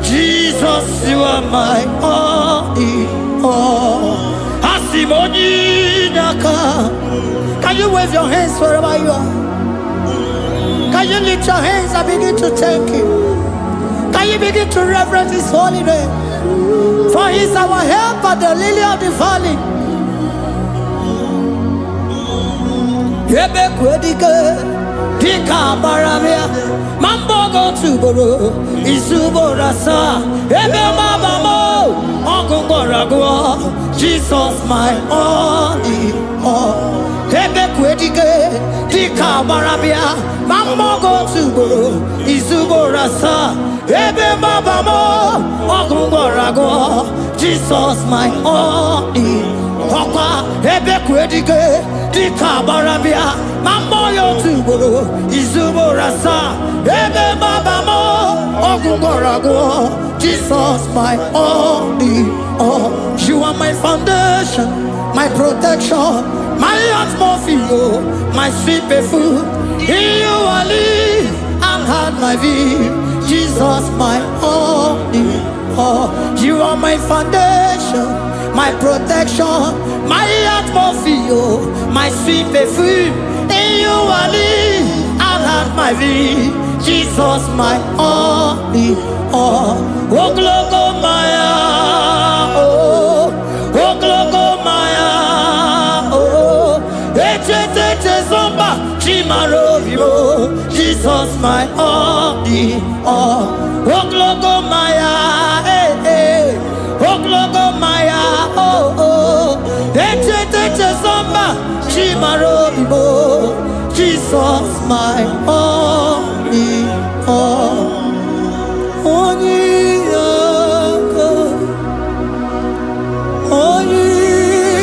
Jesus, you are my only all. Asim onyinaka. Can you wave your hands wherever you are? Can you lift your hands and begin to thank Him? Can you begin to reverence His holy name? For He is our help at the lily of the valley. Yebe kwedike, dika baramia, mambo go tuboro, isubora sa, ebe mabamo, ogungoragwa, Jesus my only all. Ebe kwedike, dika baramia, mambo go tuboro, isubora sa, ebe mabamo, ogungoragwa, Jesus my only all. Ebe kwedike, dika baramia, mambo yo tuboro, isubora sa, ebe mabamo, ogungoragwa, Jesus my only all. You are my foundation, my protection, my atmosphere, my sweet perfume. In you I live and had my being. Jesus my only all. You are my foundation, my protection, my atmosphere, my sweet perfume. In you I live and had my being. Jesus my only all. Oh glogo maya, oh glogo maya, oh eche zomba chimaro vivo. Jesus my only all. Oh glogo maya, oh glogo maya, oh eche zomba chimaro vivo. Jesus my only all. Onyinaka,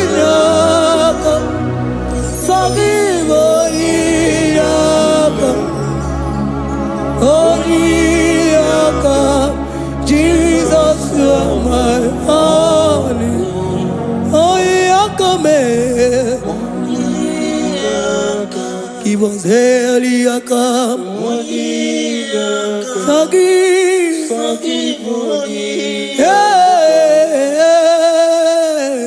onyinaka, forgive onyinaka, onyinaka. Jesus, you are my only. Onyinaka me, give us Eliaka, forgive onyinaka.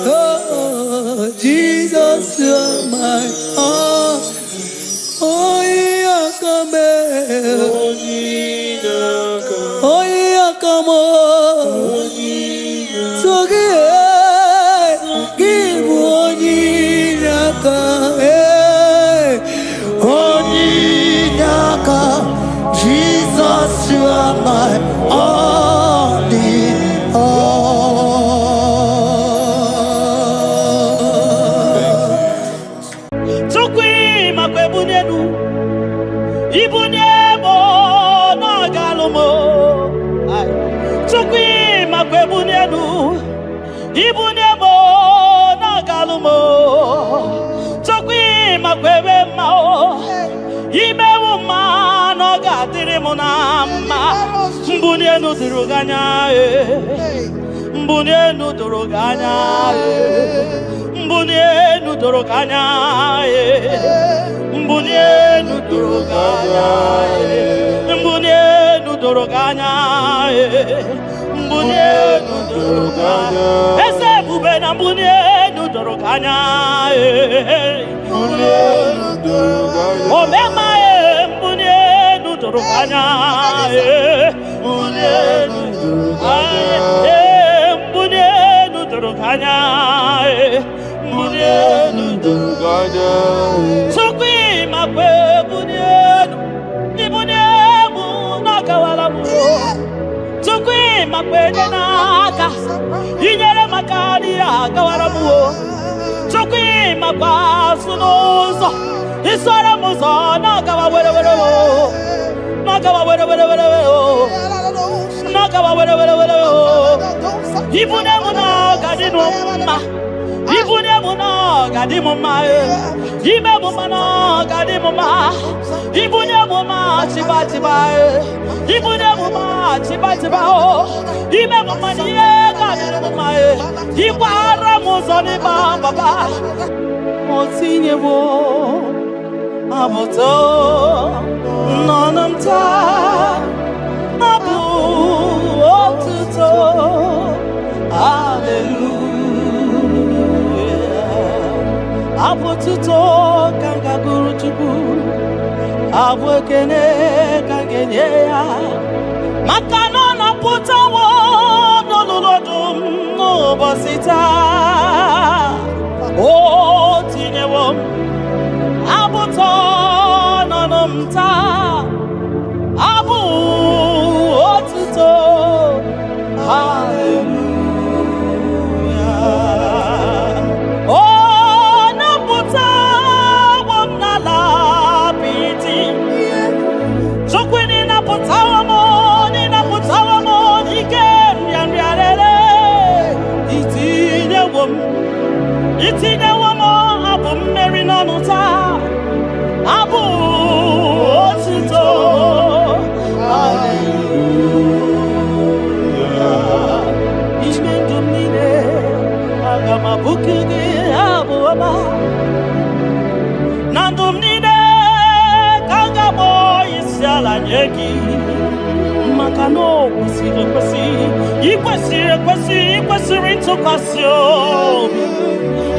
Oh, Jesus, you are my all. Onyinaka me, onyinaka mo, give onyinaka, onyinaka. Jesus, you are my only all. Tukwi makwebunenu, ibunebo na galumo. Tukwi makwebunenu, ibunebo na galumo. Tukwi makwebe mao, imewu ma no gadiri munama. Mbunenu duruganya, mbunenu duruganya, mbunenu duruganya. doroganya, mbunenu doroganya, mbunenu doroganya, ese bubena mbunenu doroganya, mbunenu doroganya, omema mbunenu doroganya, mbunenu doroganya, mbunenu doroganya, mbunenu doroganya. Makwede naka inyere makani agawaramu chokwi makwasunozo isora muzo nagawa were ibune muna gadinu ma ibune muna gadimu ma ibe muna gadimu ma ibune muma chiba ibune muma chiba o ibe muma niye gadimu ma ikwara muzoni baba motinye wo amoto nonamta abu otuto hallelujah apotuto kanga guru chuku abwekene kangenye ya makano na putawo nololodum no bosita o tinyewo abuto nonomta abu otuto hallelujah oh naputa wamnala piti chokwini naputa wamo ni naputa wamo nikem yanriarele itinye wamo abu mmeri nonuta abu otuto hallelujah ishmendumine agamabukugi abu aba nandumnine kangabo isiala nyeki makano ikwesiri ntụkwasị obi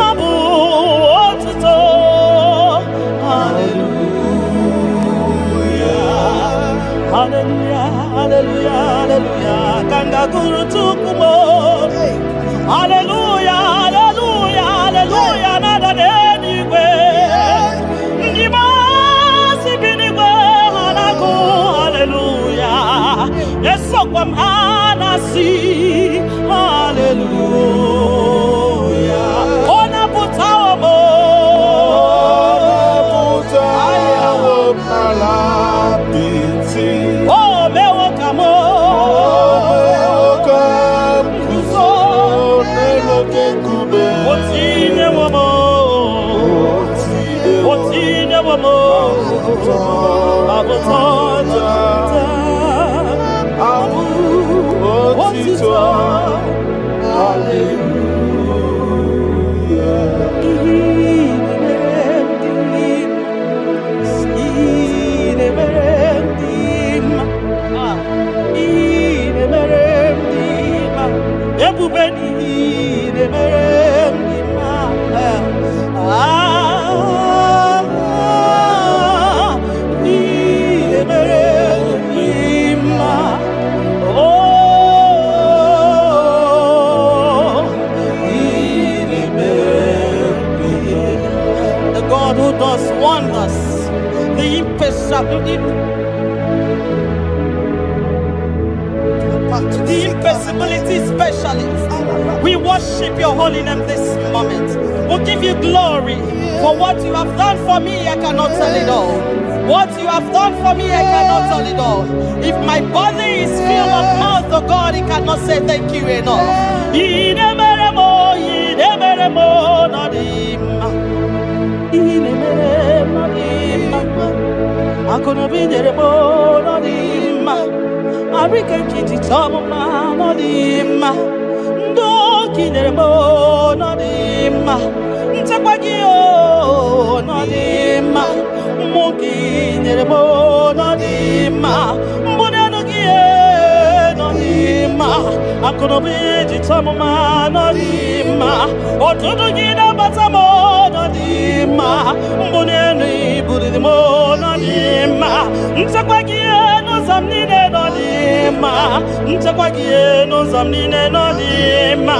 abu otuto hallelujah hallelujah hallelujah kanga guru tukumo hallelujah hallelujah hallelujah nada denigwe ndima sibinigwe hanaku hallelujah yeso kwam anasi hallelujah ona putawo mo oh mewo kamo kuzo neloke kube otine womo abutoja abu otito the God who does wonders, the impossibility specialist. We worship your holy name this moment. We'll give you glory for what you have done for me. I cannot tell it all. What you have done for me, I cannot tell it all. If my body is filled of mouth of God, he cannot say thank you enough. Arika kiti choma no dima ndo kineremo no dima ntakwagio no dima mukine mo nodima mbune nugie nodima akono biji tamuma nodima otudu gida batamo nodima mbune ni budi mo nodima ntakwagie no zamnine nodima ntakwagie no zamnine nodima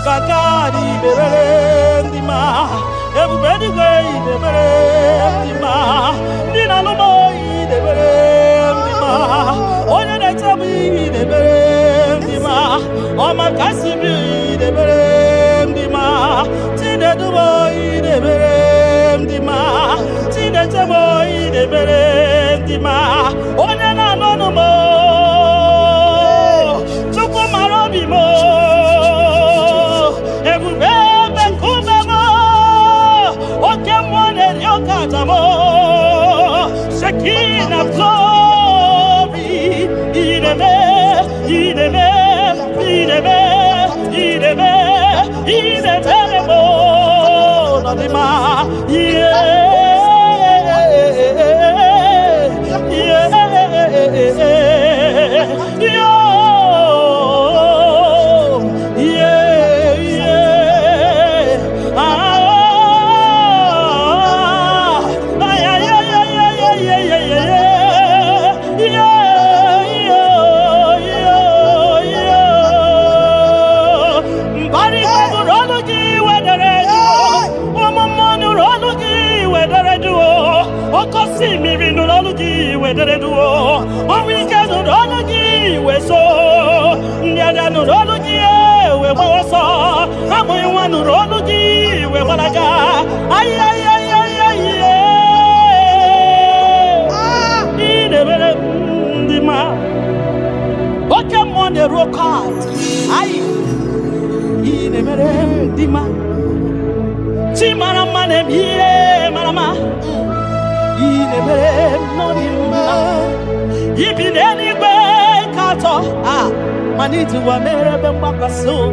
Kakari berendima, everybody gay de berendima, Nina no boy de berendima, Oya de tabi de berendima, Oma Kasibi de berendima, Tine du boy de berendima, Tine de boy de berendima, Oya na no mo, Chuko marobi mo. Shekin of glory, ideme,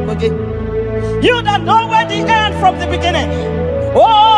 nodima, you don't know where the end from the beginning. Oh,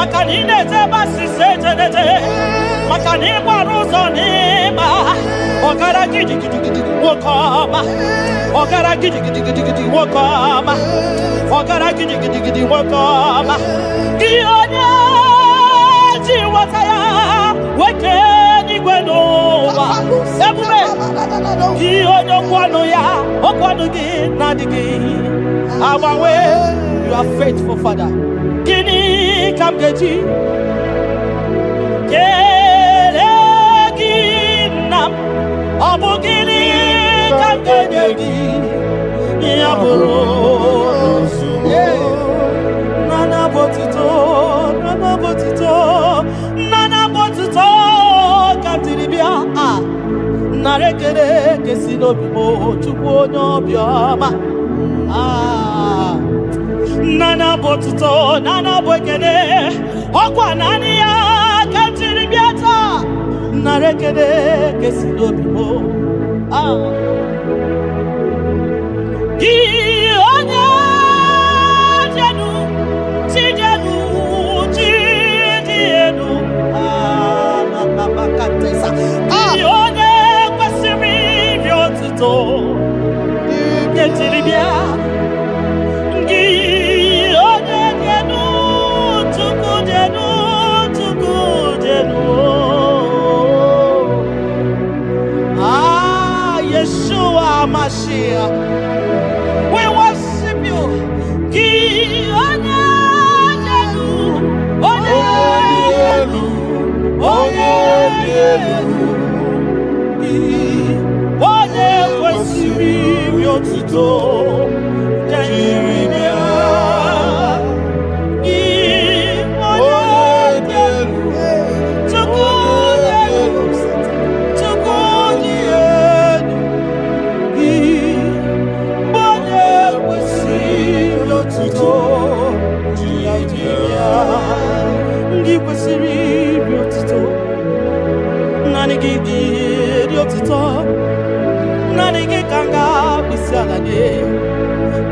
Makanine Teba Sisete, Makani Baruzonima, Okara Gidi Wokama, Okara Gidi Wokama, Okara Gidi Wokama, Gionia Jiwataya, Wakeni Gwenova, Everywhere, Gionia Kwanoya, Okwanugi, Nadigi, our way, you are faithful, Father. Gini Kamgeji, Keleginam, Abugini Kamgeji, Yaburo, Nana Botito, Kantiribia, Narekere, Kesino Bibo, Chupono Bioma, Nana Botuto, Nana Boykene, Okwa Nania, Kantiribiata, Narekene, Kesino Bibo. Gionya Jenu, Tijenu, Tijienu, Nabakatesa, Gionya Kwasimi, Yotuto, Kentiribia. Yeshua Mashiach, we worship you.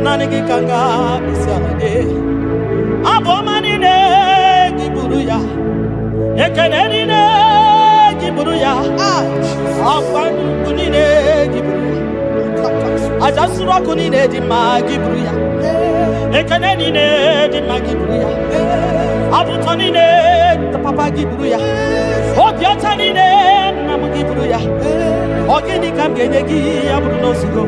Nanigi kanga bisalade abomani ne giburuya ekeneni ne giburuya afanu kunine giburuya ajasura kunine di magiburuya ekeneni ne di magiburuya abutoni ne papa giburuya obiotani ne namugiburuya ogini kamgenyegi aburuno sugo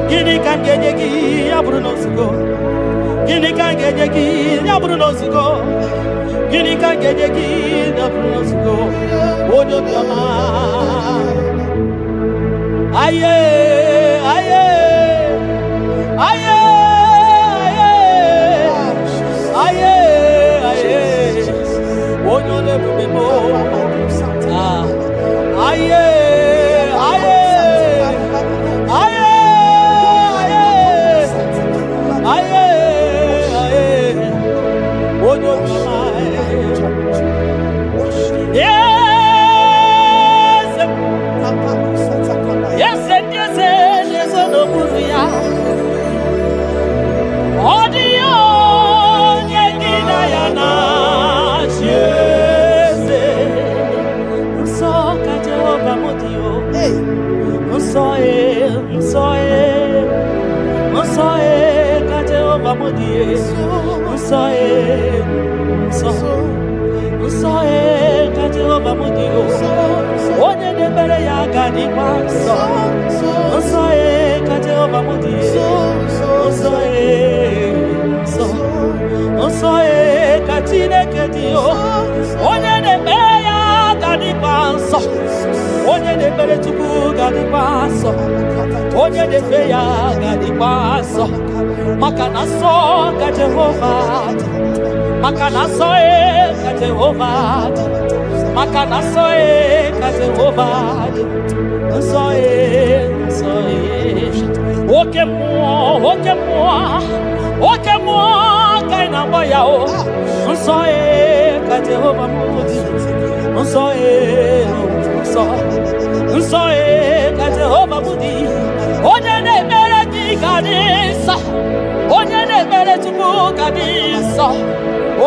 Gini kan genyegi ya Bruno Sugo. Gini kan genyegi ya Bruno Sugo. Gini kan genyegi ya Bruno Sugo. Odo biama. Aye, aye, aye, aye, aye, aye. Odo le bubemo. Aye, aye.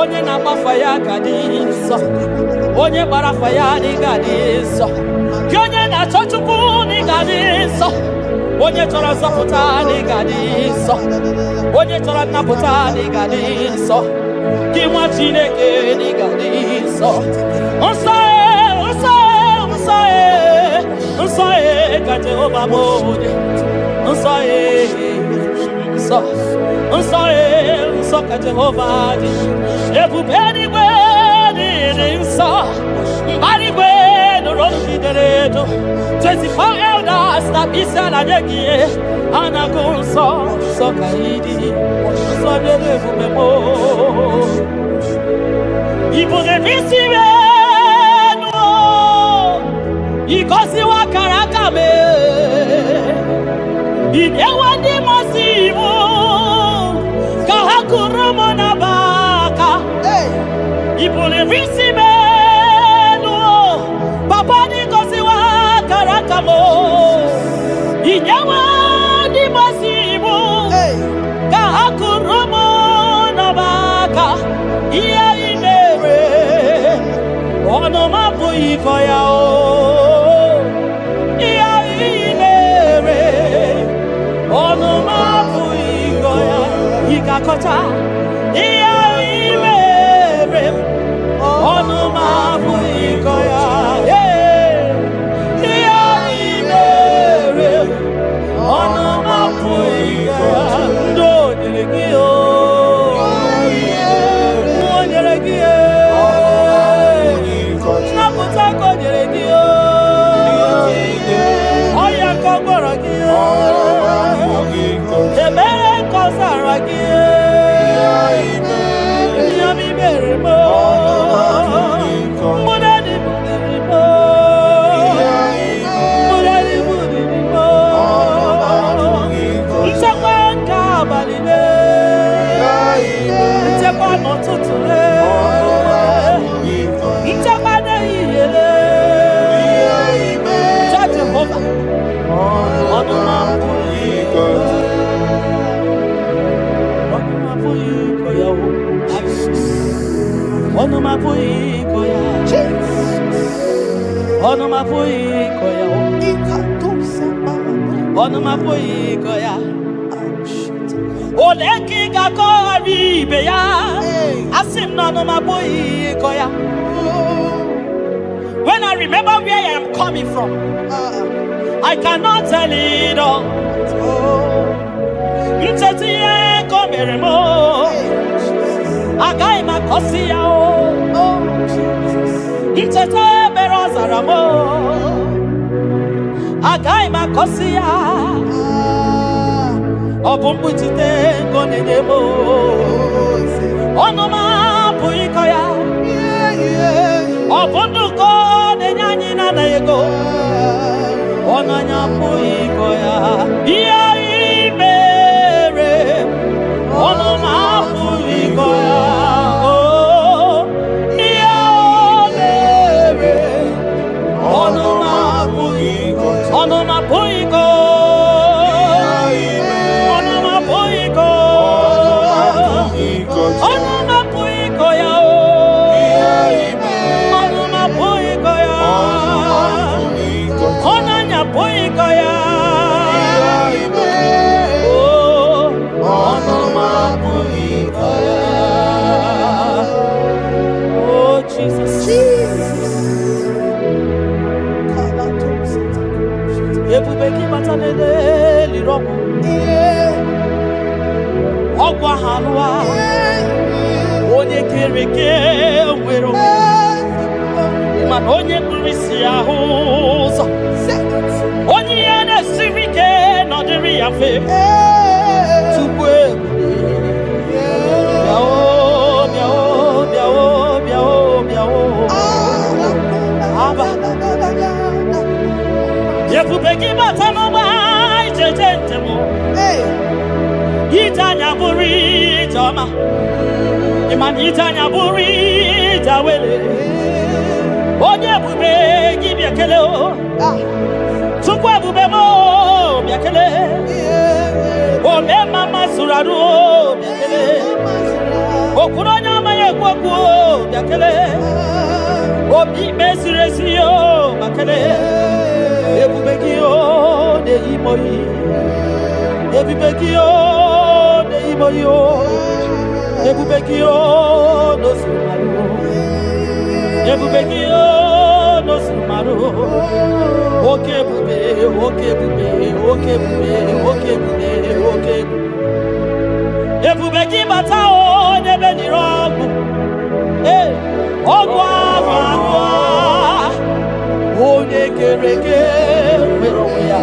onye na-agbafa ya ga dị nsọ, onye gbara afa ya ga dị nsọ, gị onye na-achọ Chukwu ga dị nsọ, onye chọrọ nzọpụta ga dị nsọ, onye chọrọ nnapụta ga dị nsọ, gị nwa Chineke ga dị nsọ. Nsọ nsọ ka Jehova bụ onye nsọ nsọ nsọ nsọ ka Jehova dị. Ebube eluigwe dị nsọ, mbara igwe nụrụ olu jidere edo, 24 elders na isi ala nye gị ha na-agụ nsọ nsọ ka ị dị. Nsọ n'elu ebube m Ibu n'isi enu igosiwa kara aka m inyewa ndị mmasị iwu ka ha kụrụ m n'abaka. Ibu n'isi enu papa n'igosiwa kara aka m inyewa ndị mmasị iwu ka ha kụrụ m n'abaka. Ihe ọnụ m abụghị ịkọ ya ihe mere ọnụ m abụghị ịkọ ya ịgakọta ihe mere ọnụ m abụghị ịkọ ya ihe mere ọnụ m abụghị ịkọ ya. Ndị o nyere gị o nyere gị When I remember where I am coming from, I cannot tell it all. kwakwo yakele obi mesiresi o makele ebubeki o de imoyi ebubeki o de imoyi o ebubeki o no sumaru ebubeki o no sumaru okebube ebubeki bata o nebe ni rogu ogwa manwa onye kereke nwere onwe ya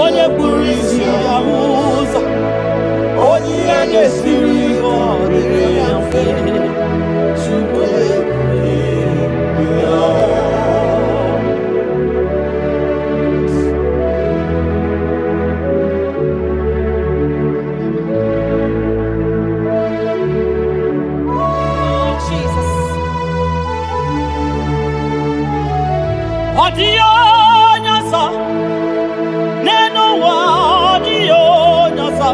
onye kpụrụ isi ya ụzọ onye ihe na-esiri ọ dịrị ya mfe Chukwu ya. Odio nyasa neno wa odio nyasa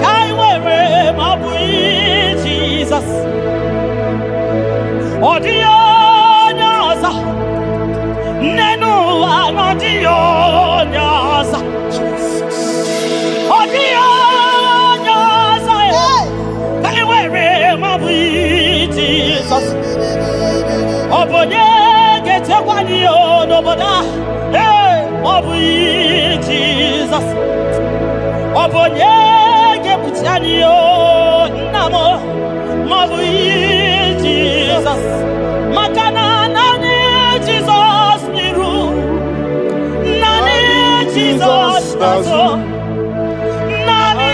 kai were mabui Jesus odio nyasa neno wa odio nyasa odio nyasa kai were mabui Jesus obonye getekwani onoboda mabui Jesus obonye gebutiani namo mabui Jesus makana nani Jesus niru nani Jesus nazo nani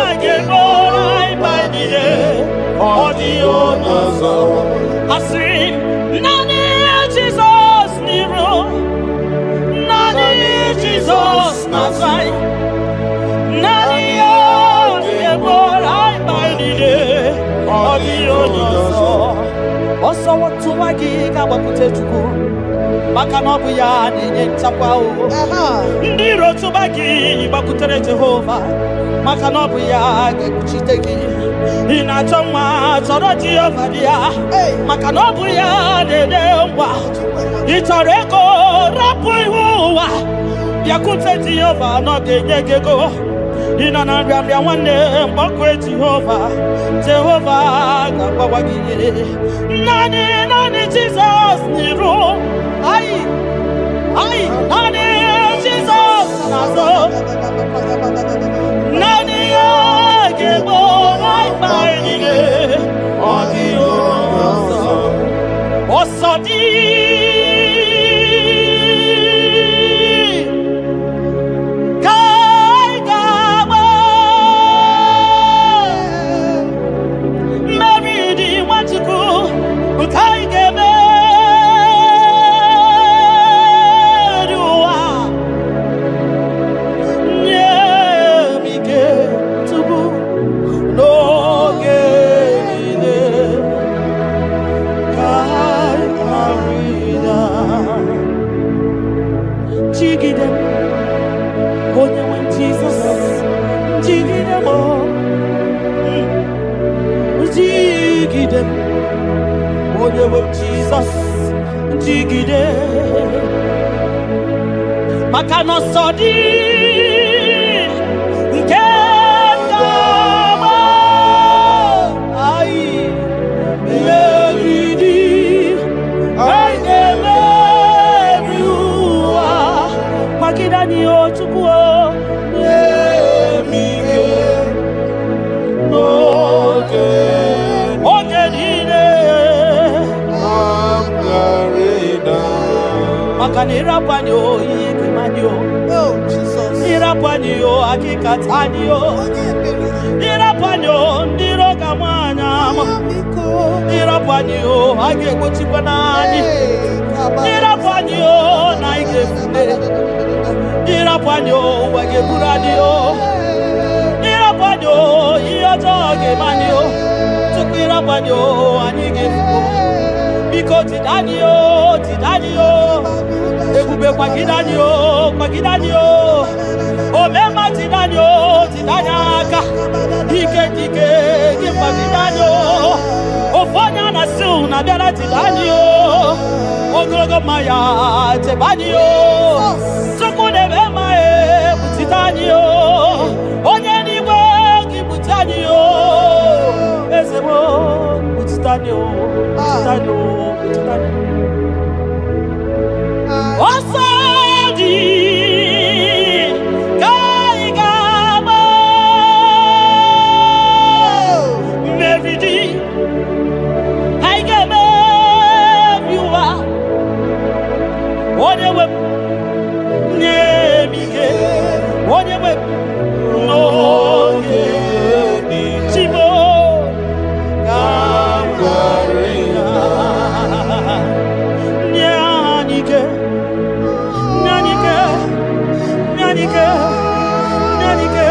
ageborai bainide odio nazo asin nani Jesus niru nani Jesus nazai nani ageborai bainide odio nazo oso watu wagi kabakute chuku maka na ọbụ ya na-enye nchekwa o ndị iro tụba gị gbakwutere Jehova maka na ọbụ ya ga-ekpuchite gị ị na-achọ nwa chọrọ Jehova dị ya maka na ọbụ ya na-enye ngwa ị chọrọ ego rapụ ihu ụwa bịakwute Jehova na ọ ga-enye gị ego ị nọ na nrịanrịa nwanne mgbakwe Jehova ga-agbawa gị naanị Jizọs n'iru ai naanị Jizọs n'azụ naanị ya ga-egbo mkpa niile ọ dịghị ọsọ dị onye nwe Jesus jigide maka na ọsọ dị nke ndama anyị meriri anyị ga-emeri ụwa magide anyị Chukwu nye m ike n'oge maka na ịrapanye ihe kemanye ịrapanye akịkatanye ịrapanye ndị iro ga-amanya ịrapanye a ga-egbochikwa n'anyị ịrapanye na ị ga-efule ịrapanye ụwa ga-eburu anyị ịrapanye ihe ọjọọ ga-emanye tupu ịrapanye anyị ga-efu biko tidani ebube kwagidani omema Tidanyo, Tidanyaka, Dike, Gimba Tidanyo, Ofonya Nasu, Nabella Tidanyo, Ogrogo Maya, Tebanyo, Sokune Vemae, Tidanyo, Onyaniwe, Gibutanyo, Ezebo, Tidanyo, Tidanyo. Osadi Kaigama Meridi Haigame Viwa Onewe Nemige Onewe Noge Chimo Kamgarina Nyanike Nanike,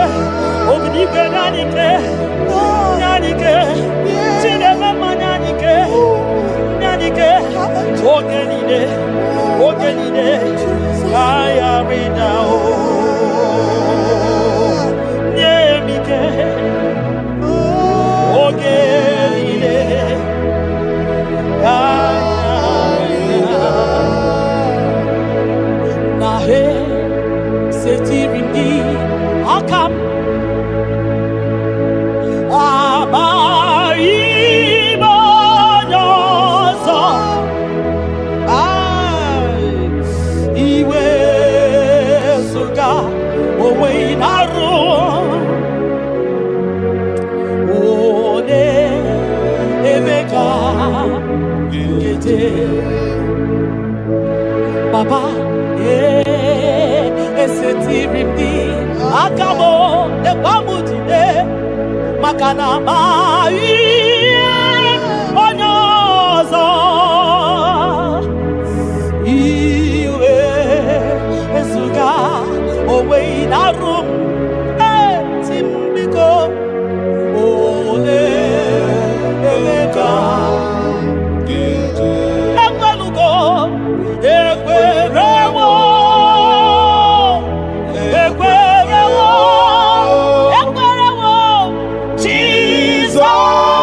Ognike, Nanike, Cinema Nanike, Ogenide, Skya Ridao, Nemike, Ogenide, Nahe. Setirindi akam Abaibonozo Iwe suga Owe inaru One Emeka Gete Papa Esetirindi akamo ekwamutide makana mai onyozo iwe esuga owe inarum timbiko ole emeka ekwelugo ekwerewo Jesus.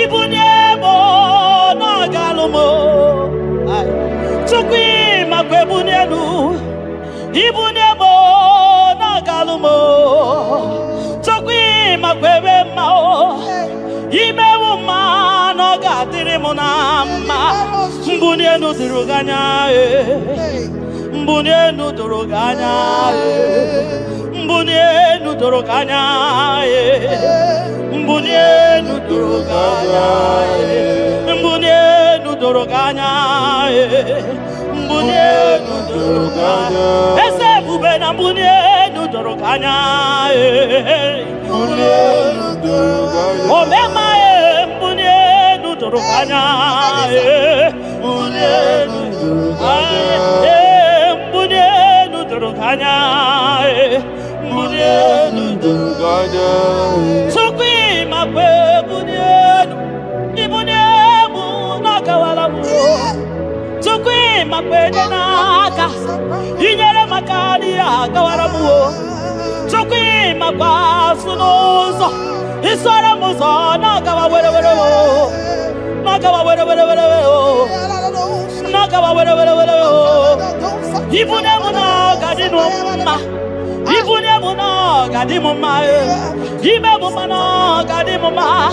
Ibuniemo na galumo. Chukwi makwebunienu. Ibuniemo na galumo. Chukwi makwebe mao. Imewu ma no gadiri munama. Mbunienu diruganya. Mbunienu diruganya. Mbunienu diruganya. Mbunienu doroganya, mbunienu doroganya, mbunienu doroganya. Ese bube na mbunienu doroganya, mbunienu doroganya. Omema mbunienu doroganya, mbunienu doroganya, mbunienu doroganya, mbunienu doroganya. Ibuniemu nakawalamu Chukwi makwede naka Inyere makani akawalamu Chukwi makwasunuzo Isora muzo nakawa were Nakawa were Nakawa were Ibuniemu nakadinu ma Ibuniemu nakadimu ma Ibuniemu nakadimu ma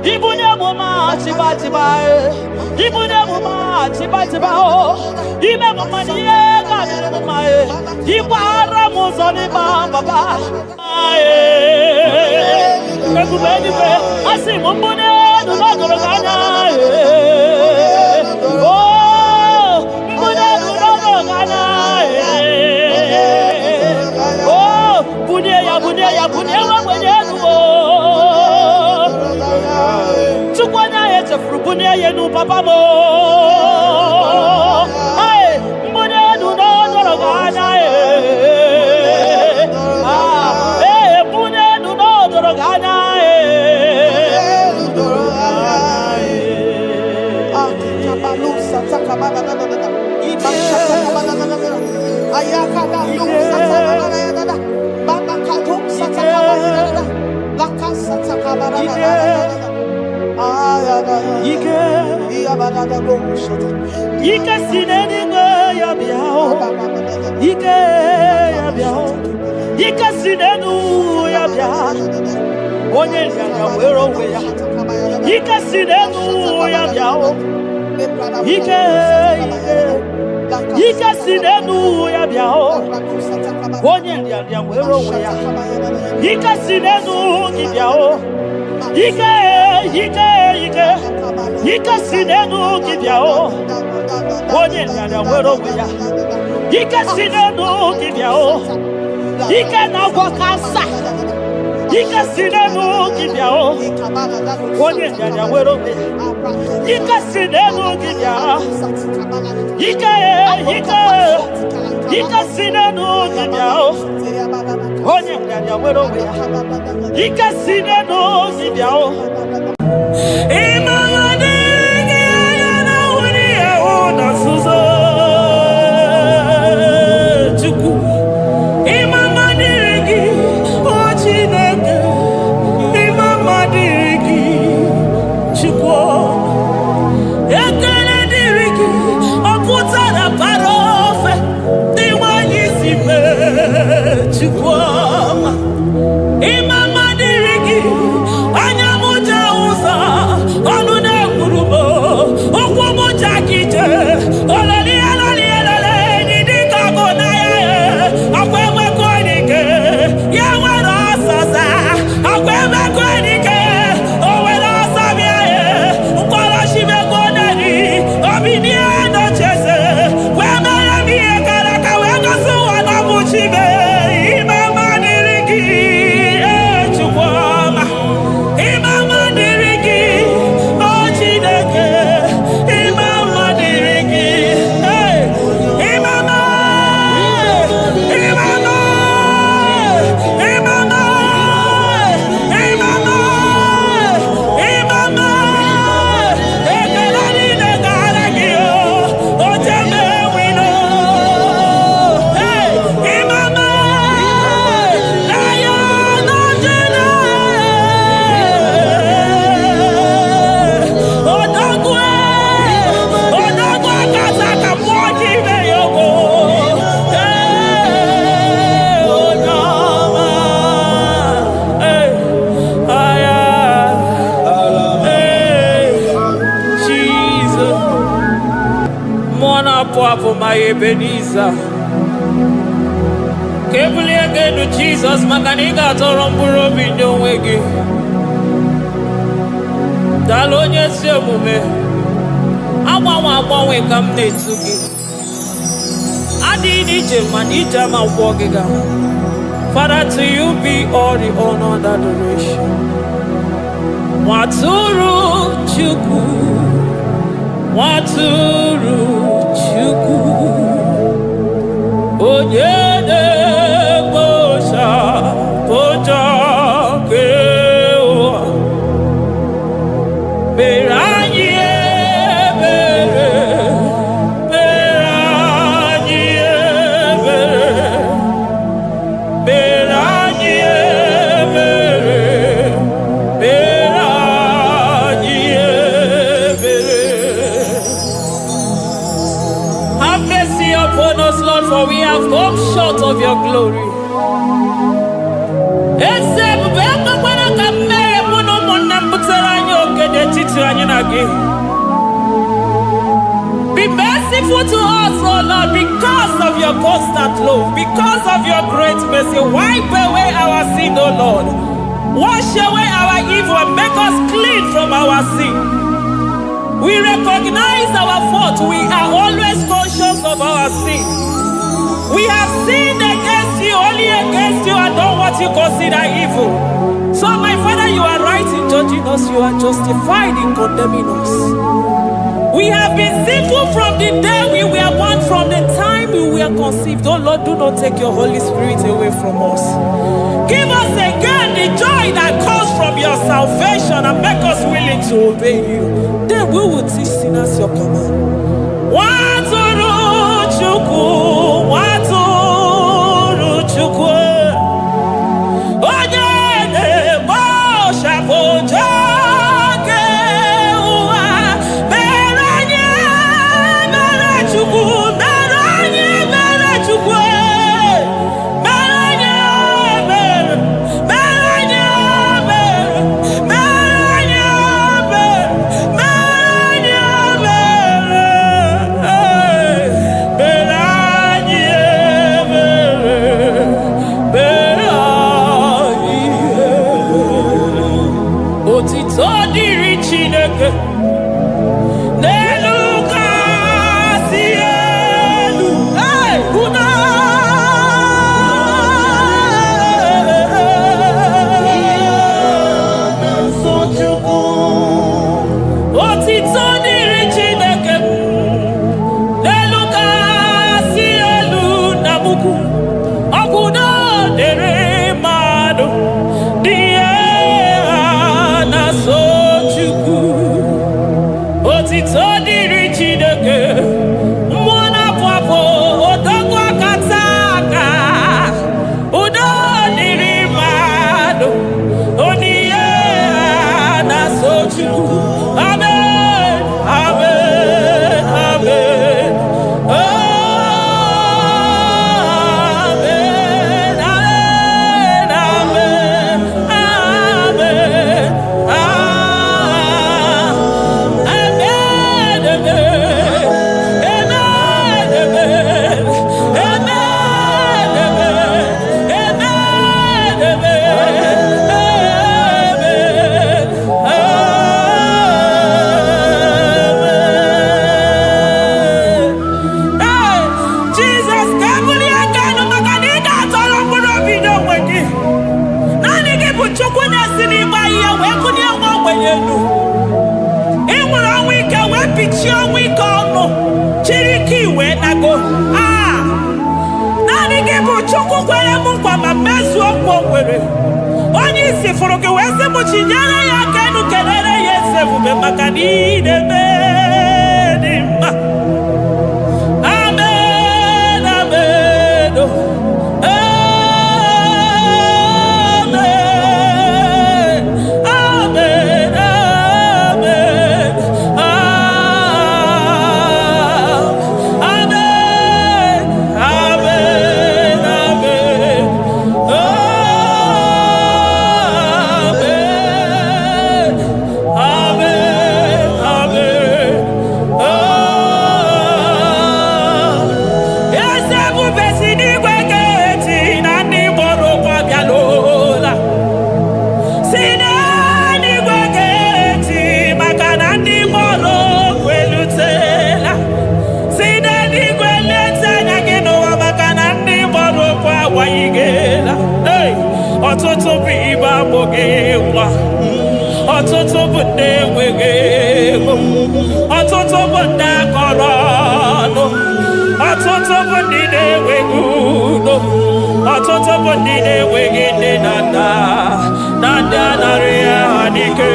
Ibuniemu ma chiba Ibuniemu ma chiba Ibuniemu ma niye kadimu ma Ibara muzoni baba Ekubeni kwe asimu mbunienu nodoroganya Oh mbunienu nodoroganya Bunia wabwenyenu Chukwana yeche frubunia yenu papa mo Ay, mbunienu no doroganya mbunienu no doroganya Akabalusa takabana Ike sineni ya biao Ike ya biao Ike sinenu ya biao Onye nyanya wero weya Ike sinenu ya biao Ike sinenu ya biao Onye nyanya wero weya Ike sinenu ya biao Ike sinenu kibyao Onye nyanya wero weya Ike sinenu kibyao Ike na wakasa Ike sinenu kibyao Onye nyanya wero weya Ike sinenu kibyao Ike sinenu kibyao Onye nyanya wero weya Ike sinenu kibyao Imama dirigi, anyamu apụ ma Ebenezer. Ka ebulie gị elu Jizọs maka na ị ga-atọrọ mkpụrụ obi ndị onwe gị. Daalụ onye ezi omume. Agbanwe ka m na-etu gị. Adịghị n'ije mana ije ama gwọ gị ga. Father, to you be all the honor and adoration. Nwatụrụ Chukwu, Nwatụrụ Chukwu, onye na-ekpocha pocha nke ụwa, mere anyị ebere, mere anyị ebere, mere anyị ebere, mere anyị ebere. Have mercy upon us, Lord, for we have come short of your glory. Be merciful to us, oh Lord, because of your constant love, because of your great mercy. Wipe away our sin, oh Lord. Wash away our evil and make us clean from our sin. We recognize our fault. We are always conscious of our sin. We have sinned against you, only against you, and done what you consider evil. So, my Father, you are right in judging us. You are justified in condemning us. We have been sinful from the day we were born, from the time we were conceived. Oh Lord, do not take your Holy Spirit away from us. Give us again the joy that comes from your salvation and make us willing to obey you. Then we will teach sinners your command. Nwatụrụ Chukwu, Nwatụrụ Chukwu, onye na-ekpocha pocha nke ụwa, mere anyị ebere Chukwu, mere anyị ebere Chukwu, mere anyị ebere, mere anyị ebere, mere anyị ebere, mere anyị ebere. Otito dịrị Chineke n'elu kasị elu. Una otito dịrị Chineke n'elu kasị elu na mukwu. Ọgwụdo dịrị mmadụ dị na-so Chukwu. Otito dịrị Chineke, mmụọ na-apụ apụ, odogwu akata aka. Udo dịrị mmadụ, onyinye na-so Chukwu. Amen, amen, amen. Amen, amen, amen, amen, Jesus, kabuli agano maka na ị ga-atọrọ mkpụrụ obi n'onwe gị. Naanị gị bụ Chukwu na-esi n'ịgba ihe wee kụnye nwa ogbenye elu. Ị nwere ọnwụ ike wee pichie ọnwụ ike ọnụ, chiri ike iwe nago. Naanị gị bụ Chukwu kwere m nkwa ma mezuo nkwa o kwere. Onye isi fụrụ gị wee sị m chinyere ya aka enu, kelere ya eze ebube maka na ị na-eme dị mma. Amen, amen, oh. Amen, amen, amen, amen, amen, amen, amen, amen, amen. bunde wege ọtụtụ bunde kọrọ ọnụ ọtụtụ bunde na-enweghị udo ọtụtụ bunde na-enweghị nne na nna na ndị anarị ya n'ike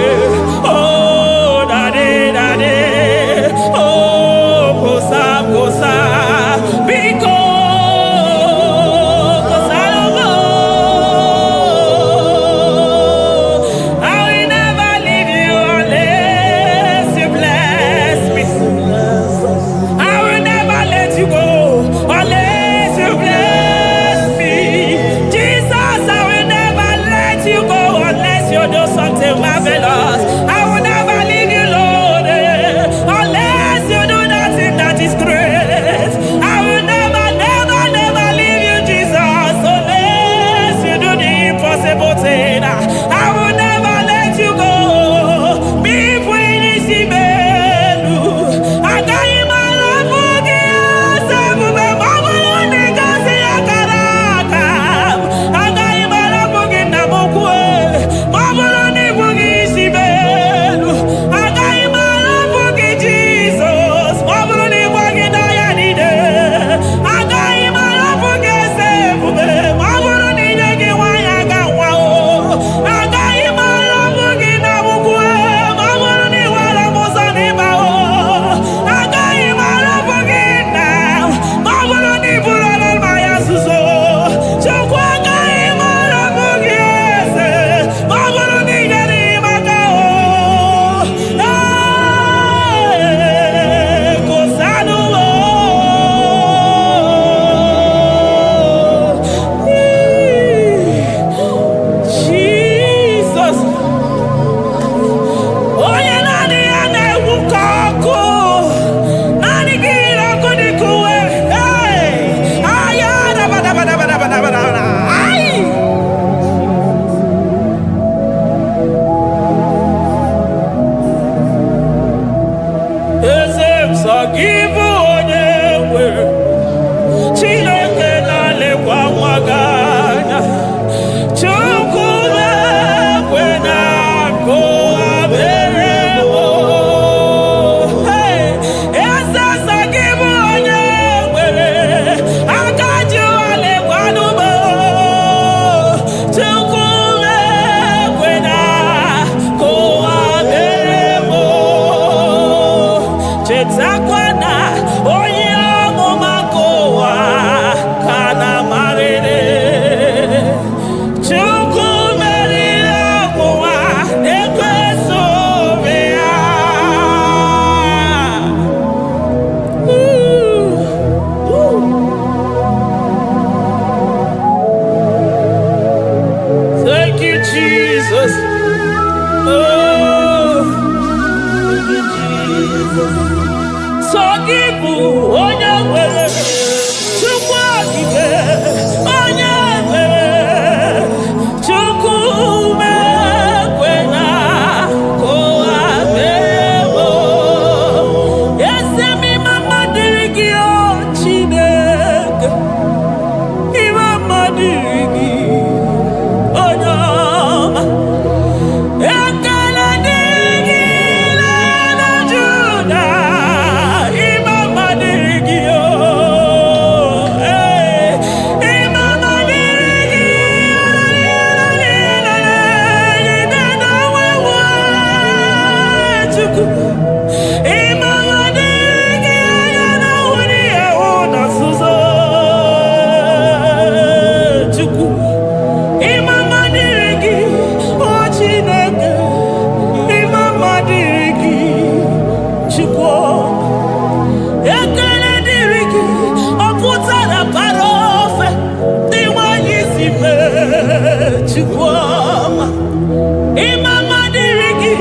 Imama dirigi,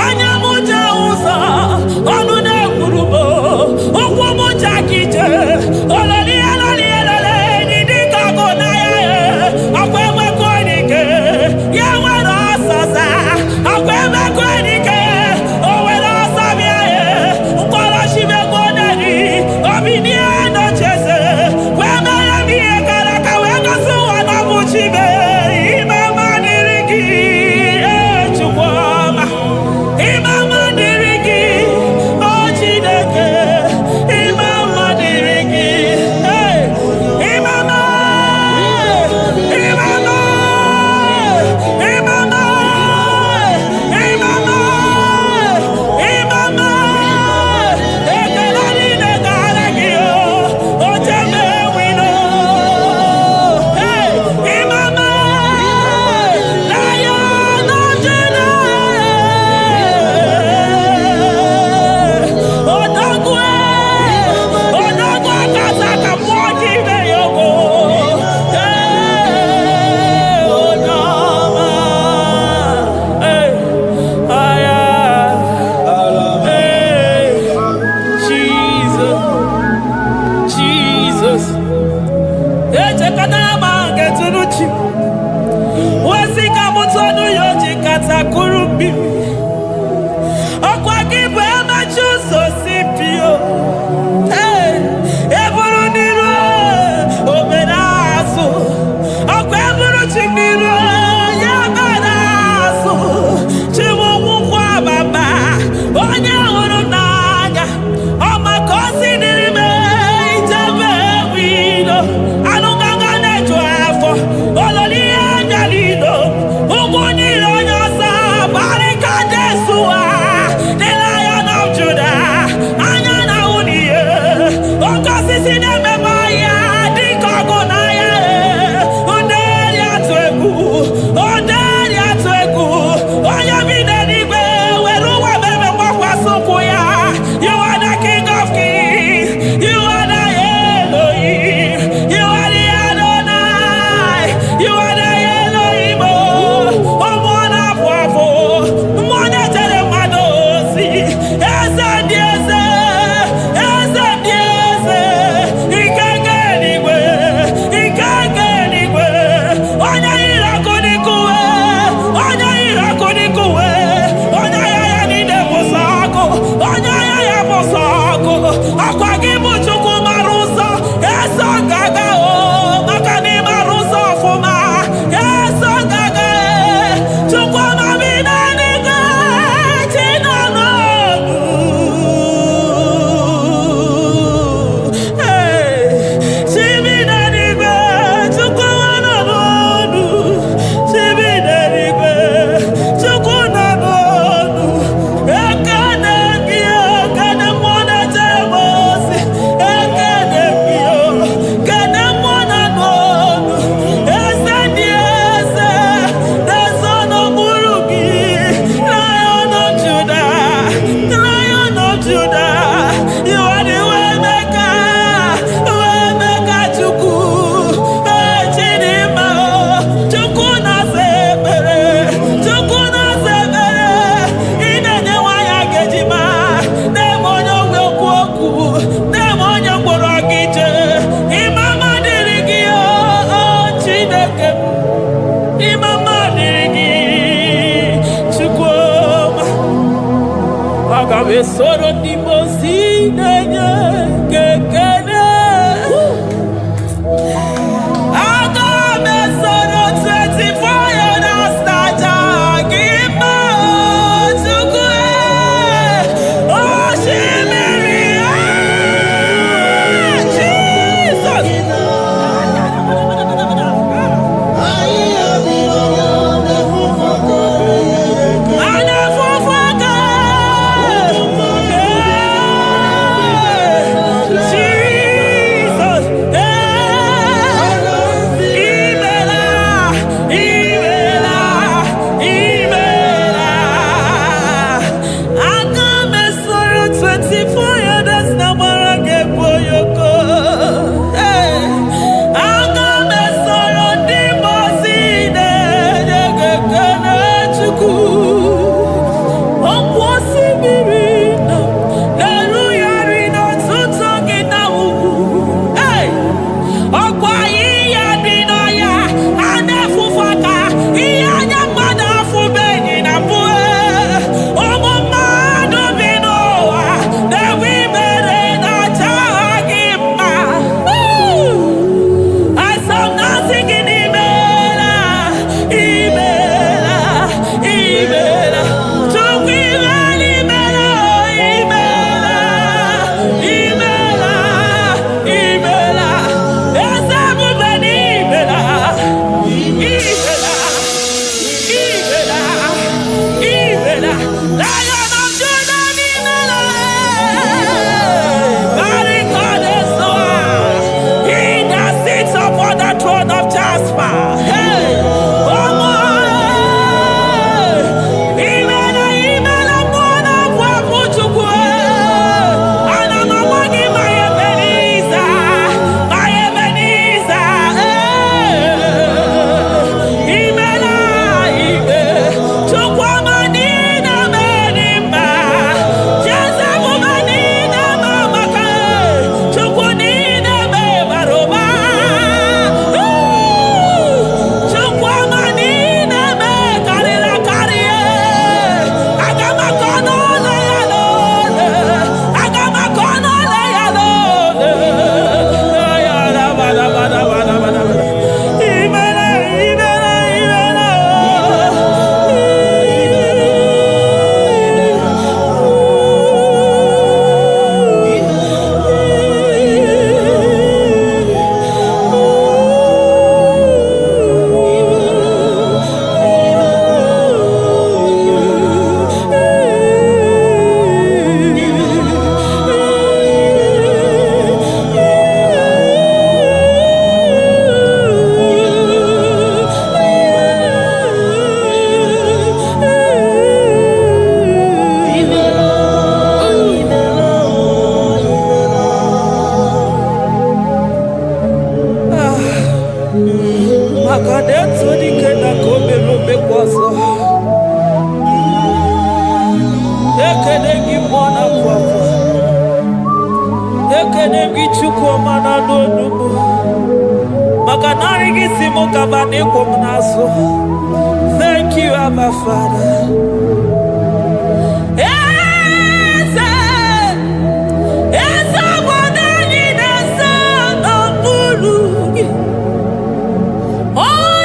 anyamuja we soro di mosi nenye kekene. Aga me soro 24 years naja gima chukwe. Oh shimiri Jesus. Thank you, Abba Father. Oh,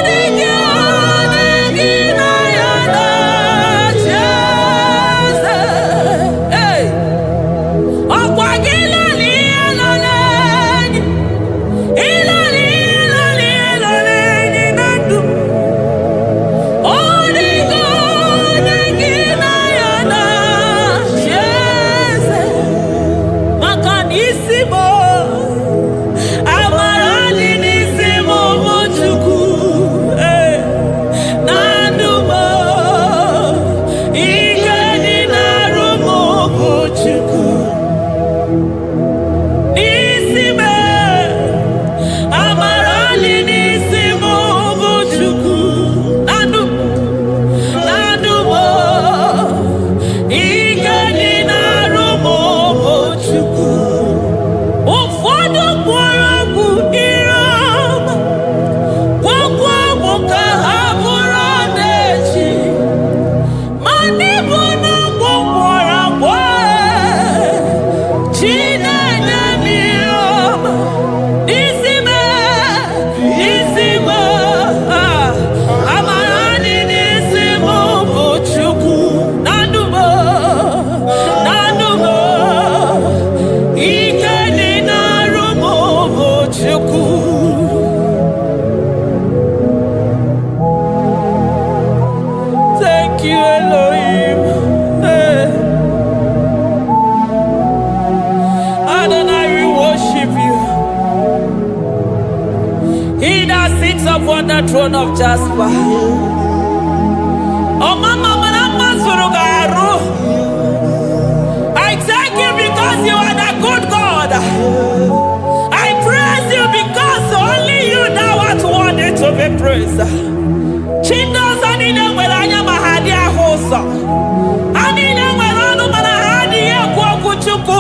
stone of Jasper. Oh, Mama, I thank you because you are the good God. I praise you because only you now are worthy to be praised. Chindos anine welanya mahadi ahosa. Anine welanu manahadi yekwo kuchuku.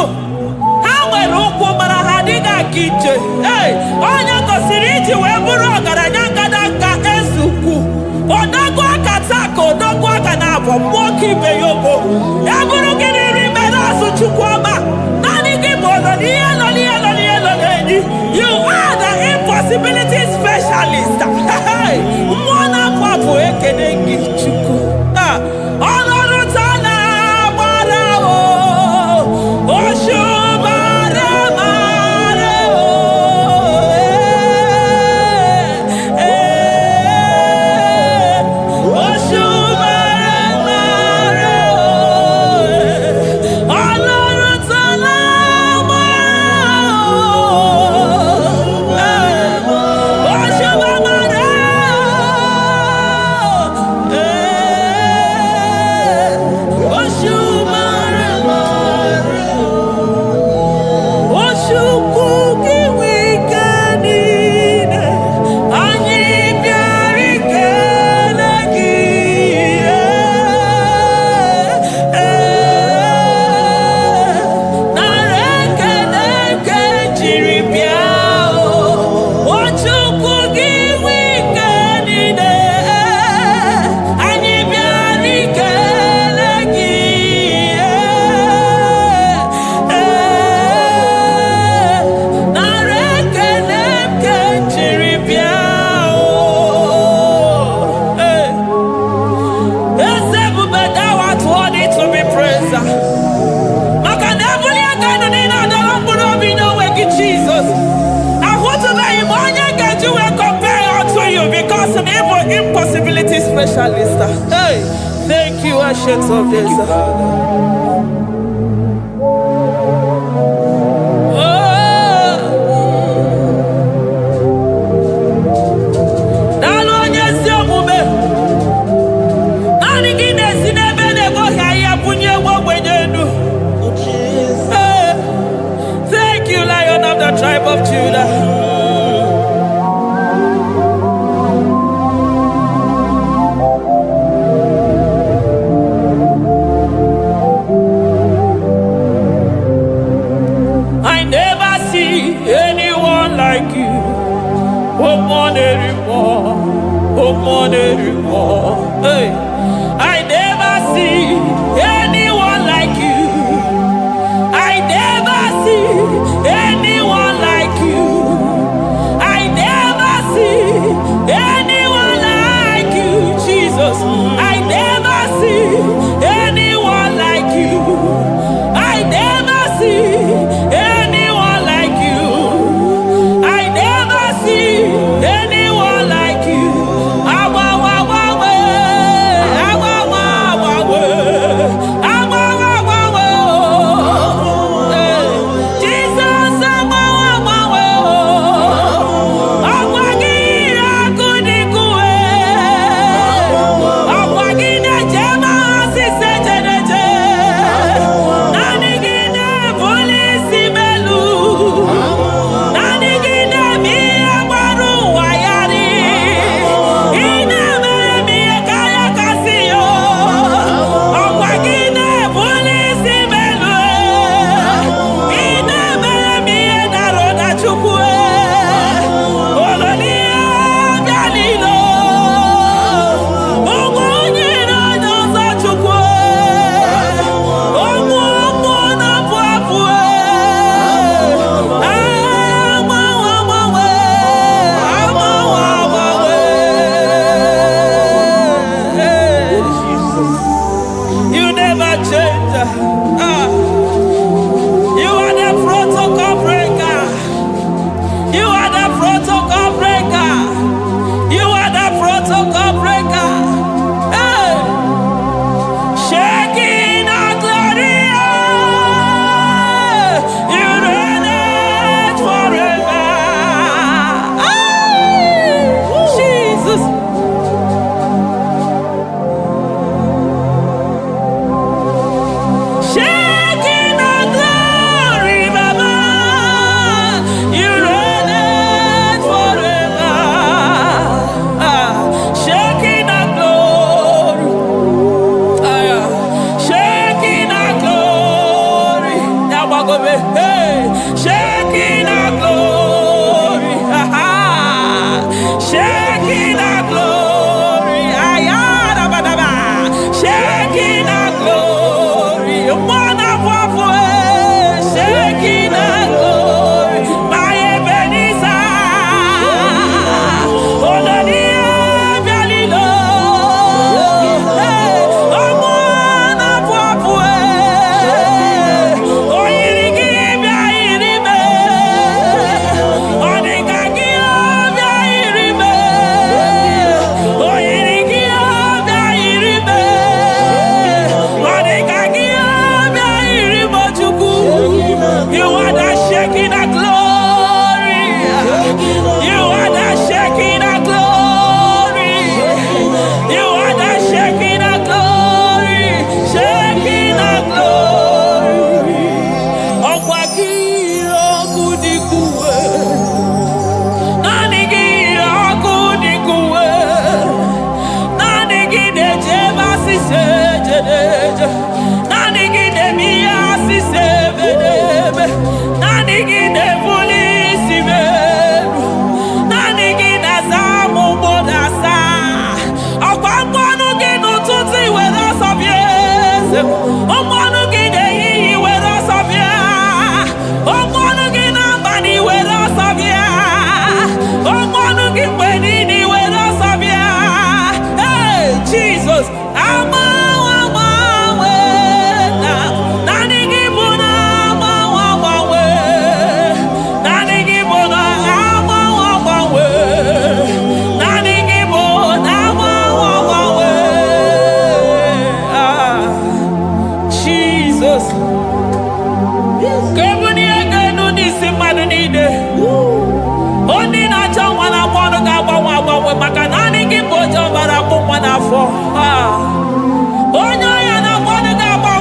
Hawe rukwo manahadi ga kije. Hey, onya kosiriji weburu ogaranya kadanga ezuku. Odagwa katako, odagwa kanabo, mwoki beyobo. Yaburu gini rimena suchukwama. Nani gibono, you are the impossibility specialist. Mwana papu ekenengi chuku. Olorutana marao. Oshubara marao. Impossibility specialist. Hey, thank you, Ancient of Days. Thank you, Lion of the tribe of Judah. Hey, I never see anyone like you. I never see anyone like you. I never see anyone like you, Jesus. I never see anyone like you. I never see anyone like you. I never see anyone like you. Kebuni aganu nisi madu nide. Oni na changwa na mwana gaba maka nani kibojo bara kumwana fo. Onyo ya na mwana gaba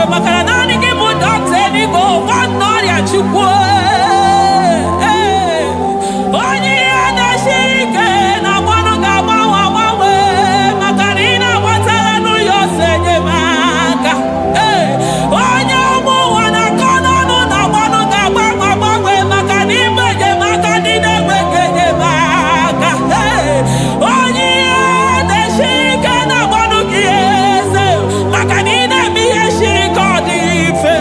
maka nani kibojo teni go mwana ya chukwe. Onyi ya na shike na mwana gaba maka nina watala nu yose maka. Onyo mu wana kono nu na mwana gaba maka nimbe maka nina weke maka. Onyi ya na shike na mwana kiese maka nina miye shiko dife.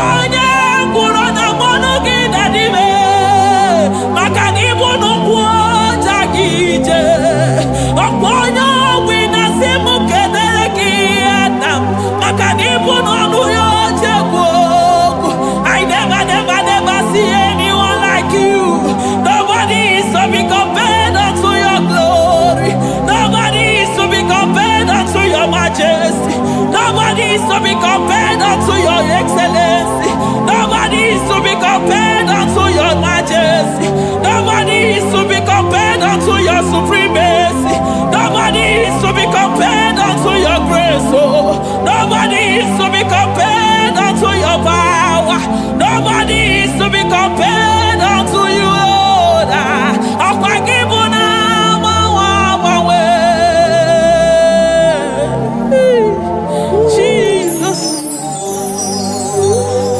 Onye nguro na mwana gida dive maka nibu nukwo jagije. Oponyo wina simu kedere kiyata maka nibu nonu yo jegwogu. I never see anyone like you. Nobody is to be compared unto your glory. Nobody is to be compared unto your majesty. Nobody is to be compared unto your excellency. Nobody is to be compared unto your majesty. Nobody is to be compared unto your supremacy. Nobody is to be compared unto your grace. Oh, nobody is to be compared unto your power. Nobody is to be compared unto you, Lord. Jesus,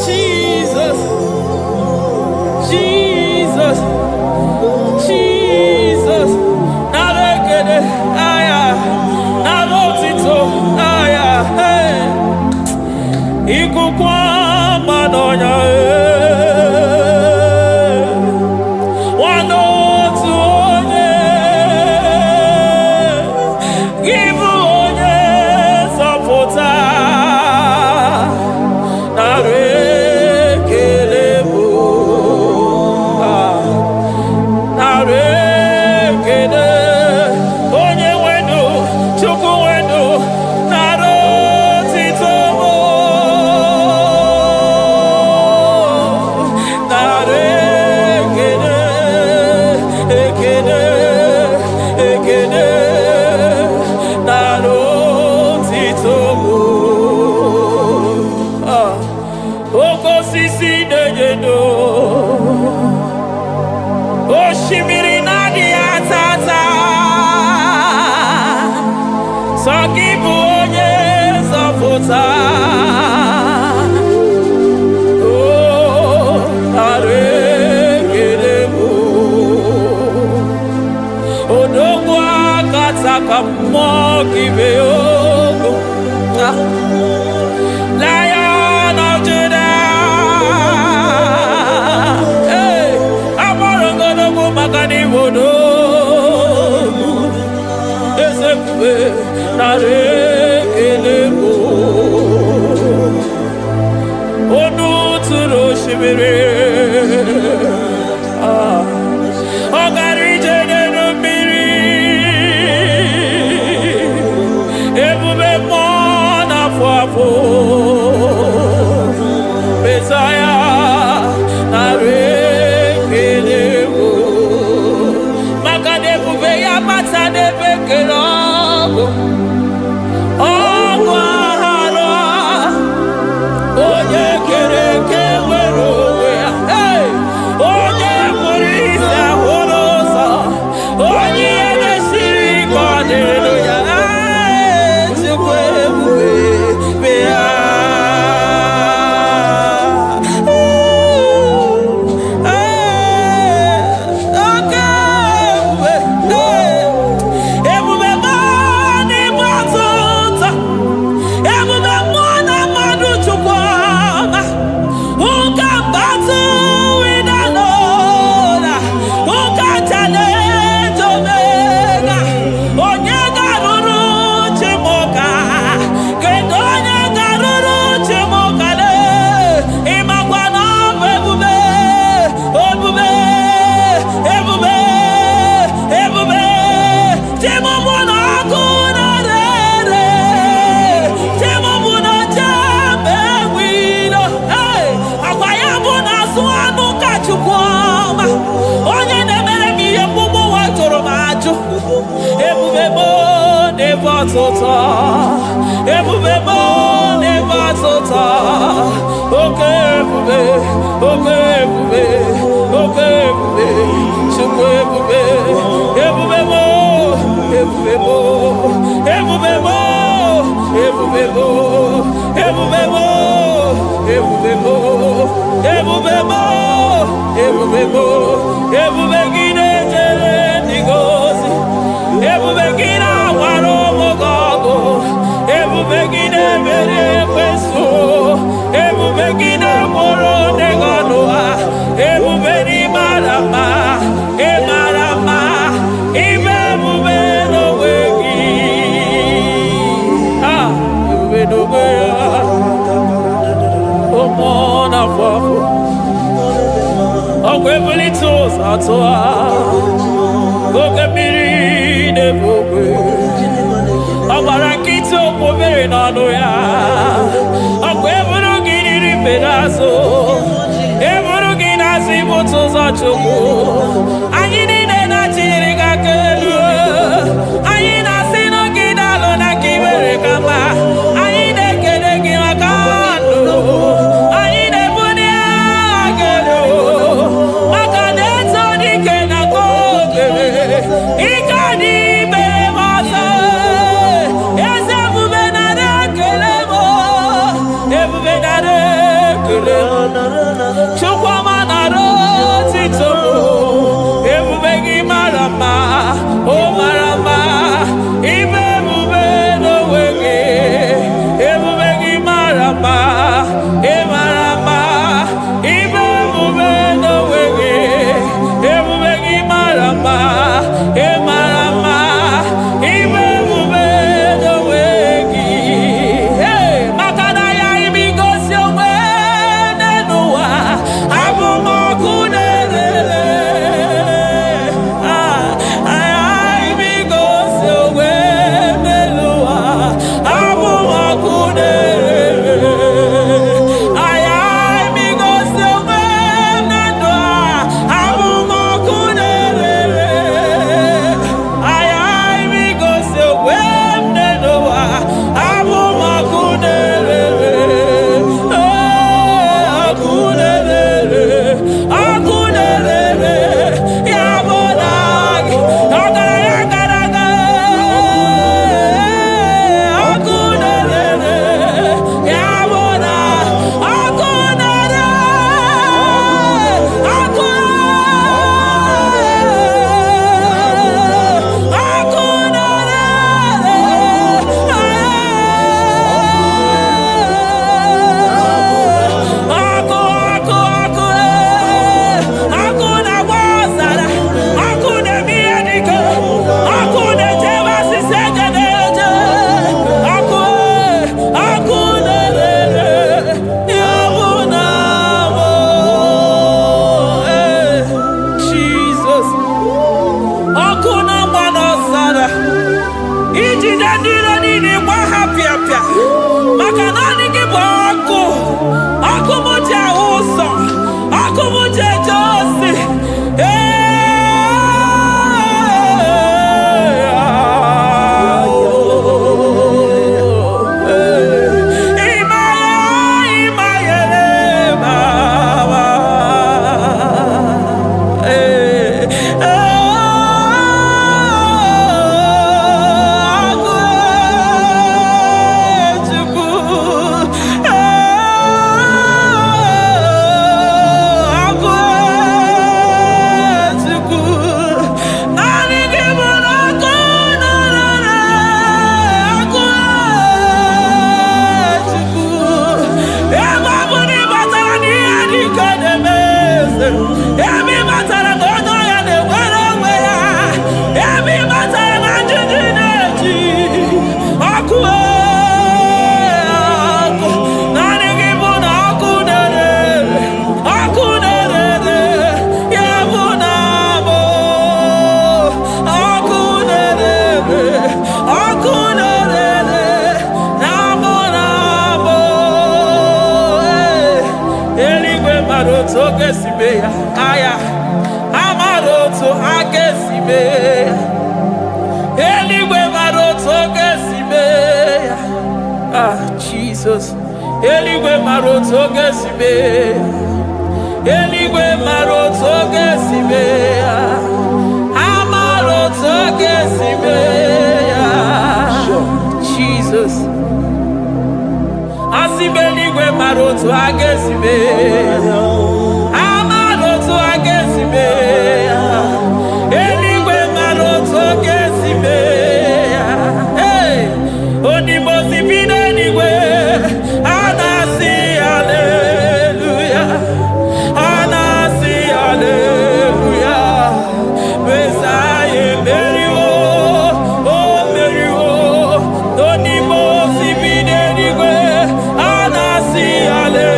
Jesus, Jesus, Jesus. Narekede, aya, narotito, aya, hey. Ikukwa madonya, wanotu onye, givu onye sapota, narekele bo, narekele, onye wendo, chuku wendo, narotito bo, narekele, ekele, ekele, narotito bo. Oko sisi dejedo, oshimiri nadi atata, sokibu onye zafota, oh, arekelebo, odogwa kataka mokibe ogo, Lion of Judah, hey, Amorongodogu makani wodo, esekwe narekelebo, onu turo shimere, ogari jene numbiri, ebube mona fuafo. Messiah, narekelebo, makade buve ya mata de bekerogo, ogwa haro, oye kereke wero we n'ịgbatụta ebube mo n'ịgbatụta oke ebube oke ebube oke ebube chukwu ebube ebube mo ebube mo ebube mo ebube mo ebube mo ebube mo ebube mo ebube mo ebube gị na-ejere ndị gozi ebube gị na-agwara ụmụgọgụ ebube gị na-emere ekwensu ebube gị na-akpọrọ ndị gọnụ ha ebube n'ịmara mma ịmara mma ime ebube n'onwe gị ebube n'onwe ya ụmụ n'afọ ọgwụ ebulite ụzọ atụ ha oke mmiri na-ebu okwe ọ gbara nkịtị okwu mere n'ọnụ ya ọgwụ eburu gị riri mbere azụ eburu gị na-azụ ibute ụzọ chukwu anyị niile na-achịrị gị aka elu anyị na-asị n'oge na-alụ na ka imere ka mma anyị na-ekele gị maka ndụ anyị na-ebuli agha elu maka na-eto dike na ka ogere ike dị mere m ọzọ eze ebube nara ekele m ebube nara ekele chukwuma nara otito ebube gị mara mma o mara mma ibe ebube n'onwe gị ebube gị mara mma ị mara mma ibe ebube n'onwe gị ebube gị mara mma ị mara mma ibe ebube n'onwe gị maka na ya ime igosi onwe n'ụwa abụmọkụ na-erere ime igosi onwe n'ụwa abụmọkụ na-erere ime igosi onwe na ndụ abụmọkụ na-erere ime igosi onwe n'ụwa abụmọkụ na-erere ọkụ na-erere ọkụ na-erere ya bụ na gị ọgaranya gara aga ọkụ na-erere ya bụ na ọkụ na-erere ọkụ ọkụ na-agba ọzara ọkụ na-eme ihe dike ọkụ na-ejebe asịsị egede eje ọkụ na-erere ya bụ na bụ Jizọs ọkụ na-agba n'ọzara ijide ndị iro niile gba ha pịapịa maka na ọ dị gị bụ ọkụ ọkụ m ji ahụ ụzọ ọkụ m ji eje ozi ebe batara na onye ọya na-enwere onwe ya ebe batara na njiji na-eji ọkụ ọkụ naanị gị bụ na ọkụ na-erere ya bụ na bụ ọkụ na-erere na bụ eluigwe mara otu oge si mee ya aya amara otu aka esi mee ya eluigwe mara otu oge si Eligwe maroto gesibe. Eligwe maroto gesibe. Amaroto gesibe. Jesus. Asibeligwe maroto agesibe. Amaroto agesibe. Eligwe maroto gesibe. Hey, onimosi bide niwe. Anasi hallelujah. Anasi hallelujah. Messiah Merio. Oh Merio. Onimosi bide niwe. Anasi hallelujah.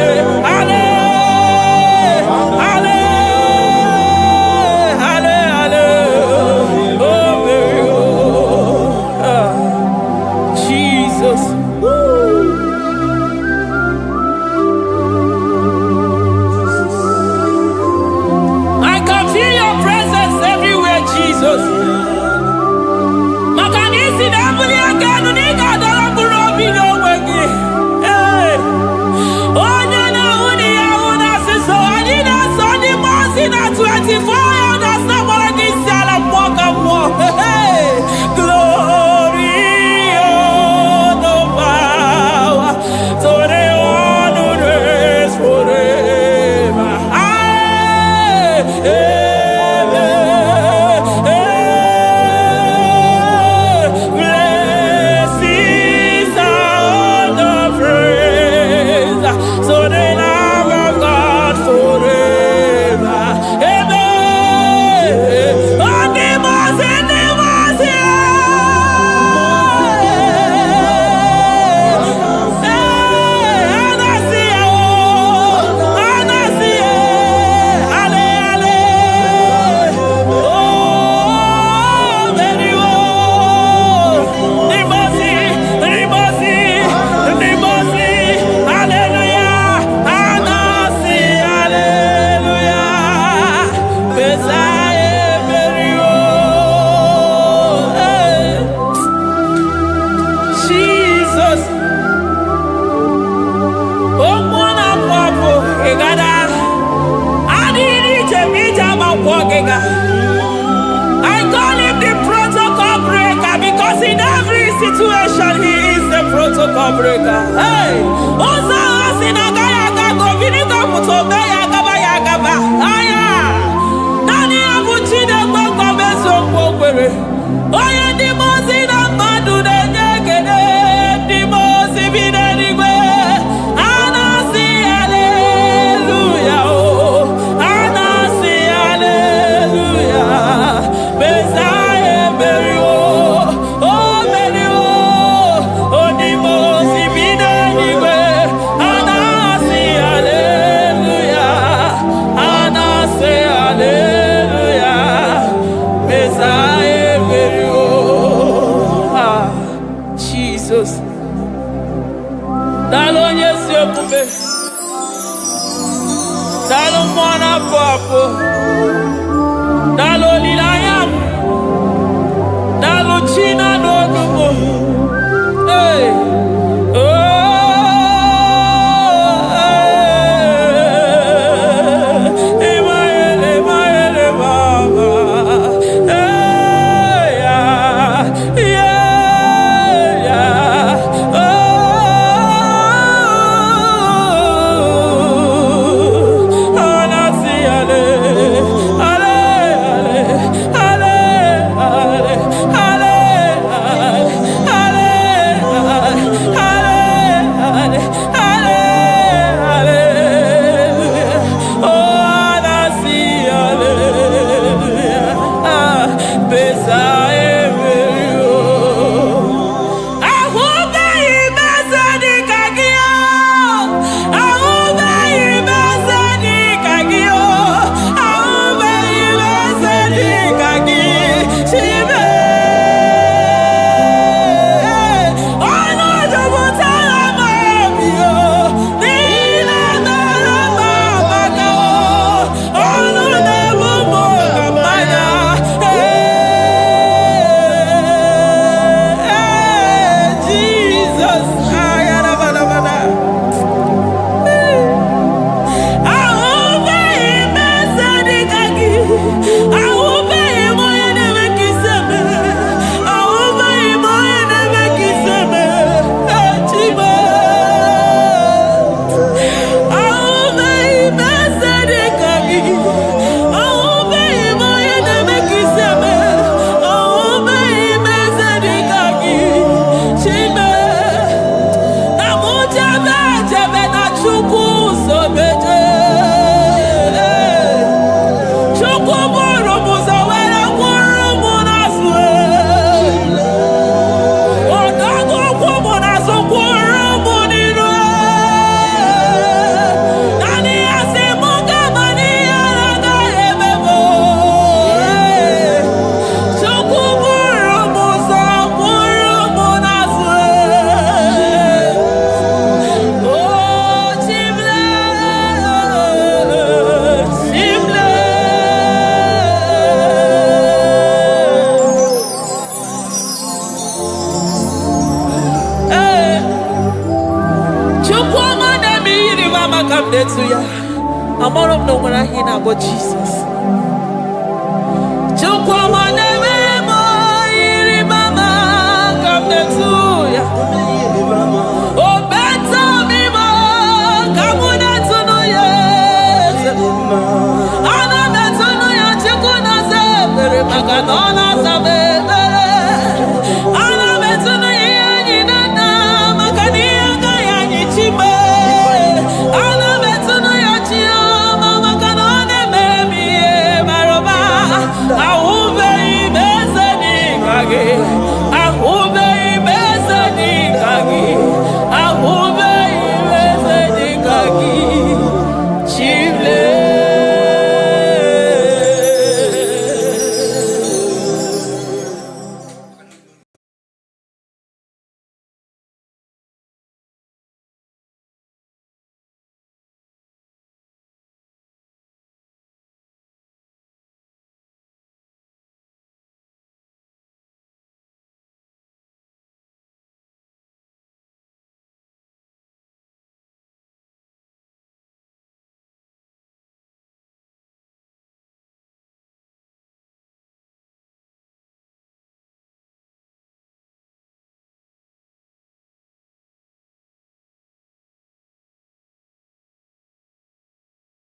I call him the protocol breaker because in every situation he is the protocol breaker. Hey, Osa Asinaga Yaga Vinika Mutobe Yagaba Yagaba. Aya, Nani Abuchina Gomezo Pogwere. Oya Dimozina Madu de Negede, Dimozi Binanigwe. Anasi hallelujah. Anasi hallelujah. Messiah Merio. Oh Merio. Oh Dimozi Binanigwe. Anasi hallelujah. Anasi hallelujah. Messiah Merio. Jesus. Dalo nyesi okube. Dalo mwana papo. Dalo lilayam. Dalo china nodumo. Hey. come there to ya. I'm all of no when I hear about Jesus. Chukwama neme mo iri mama come there to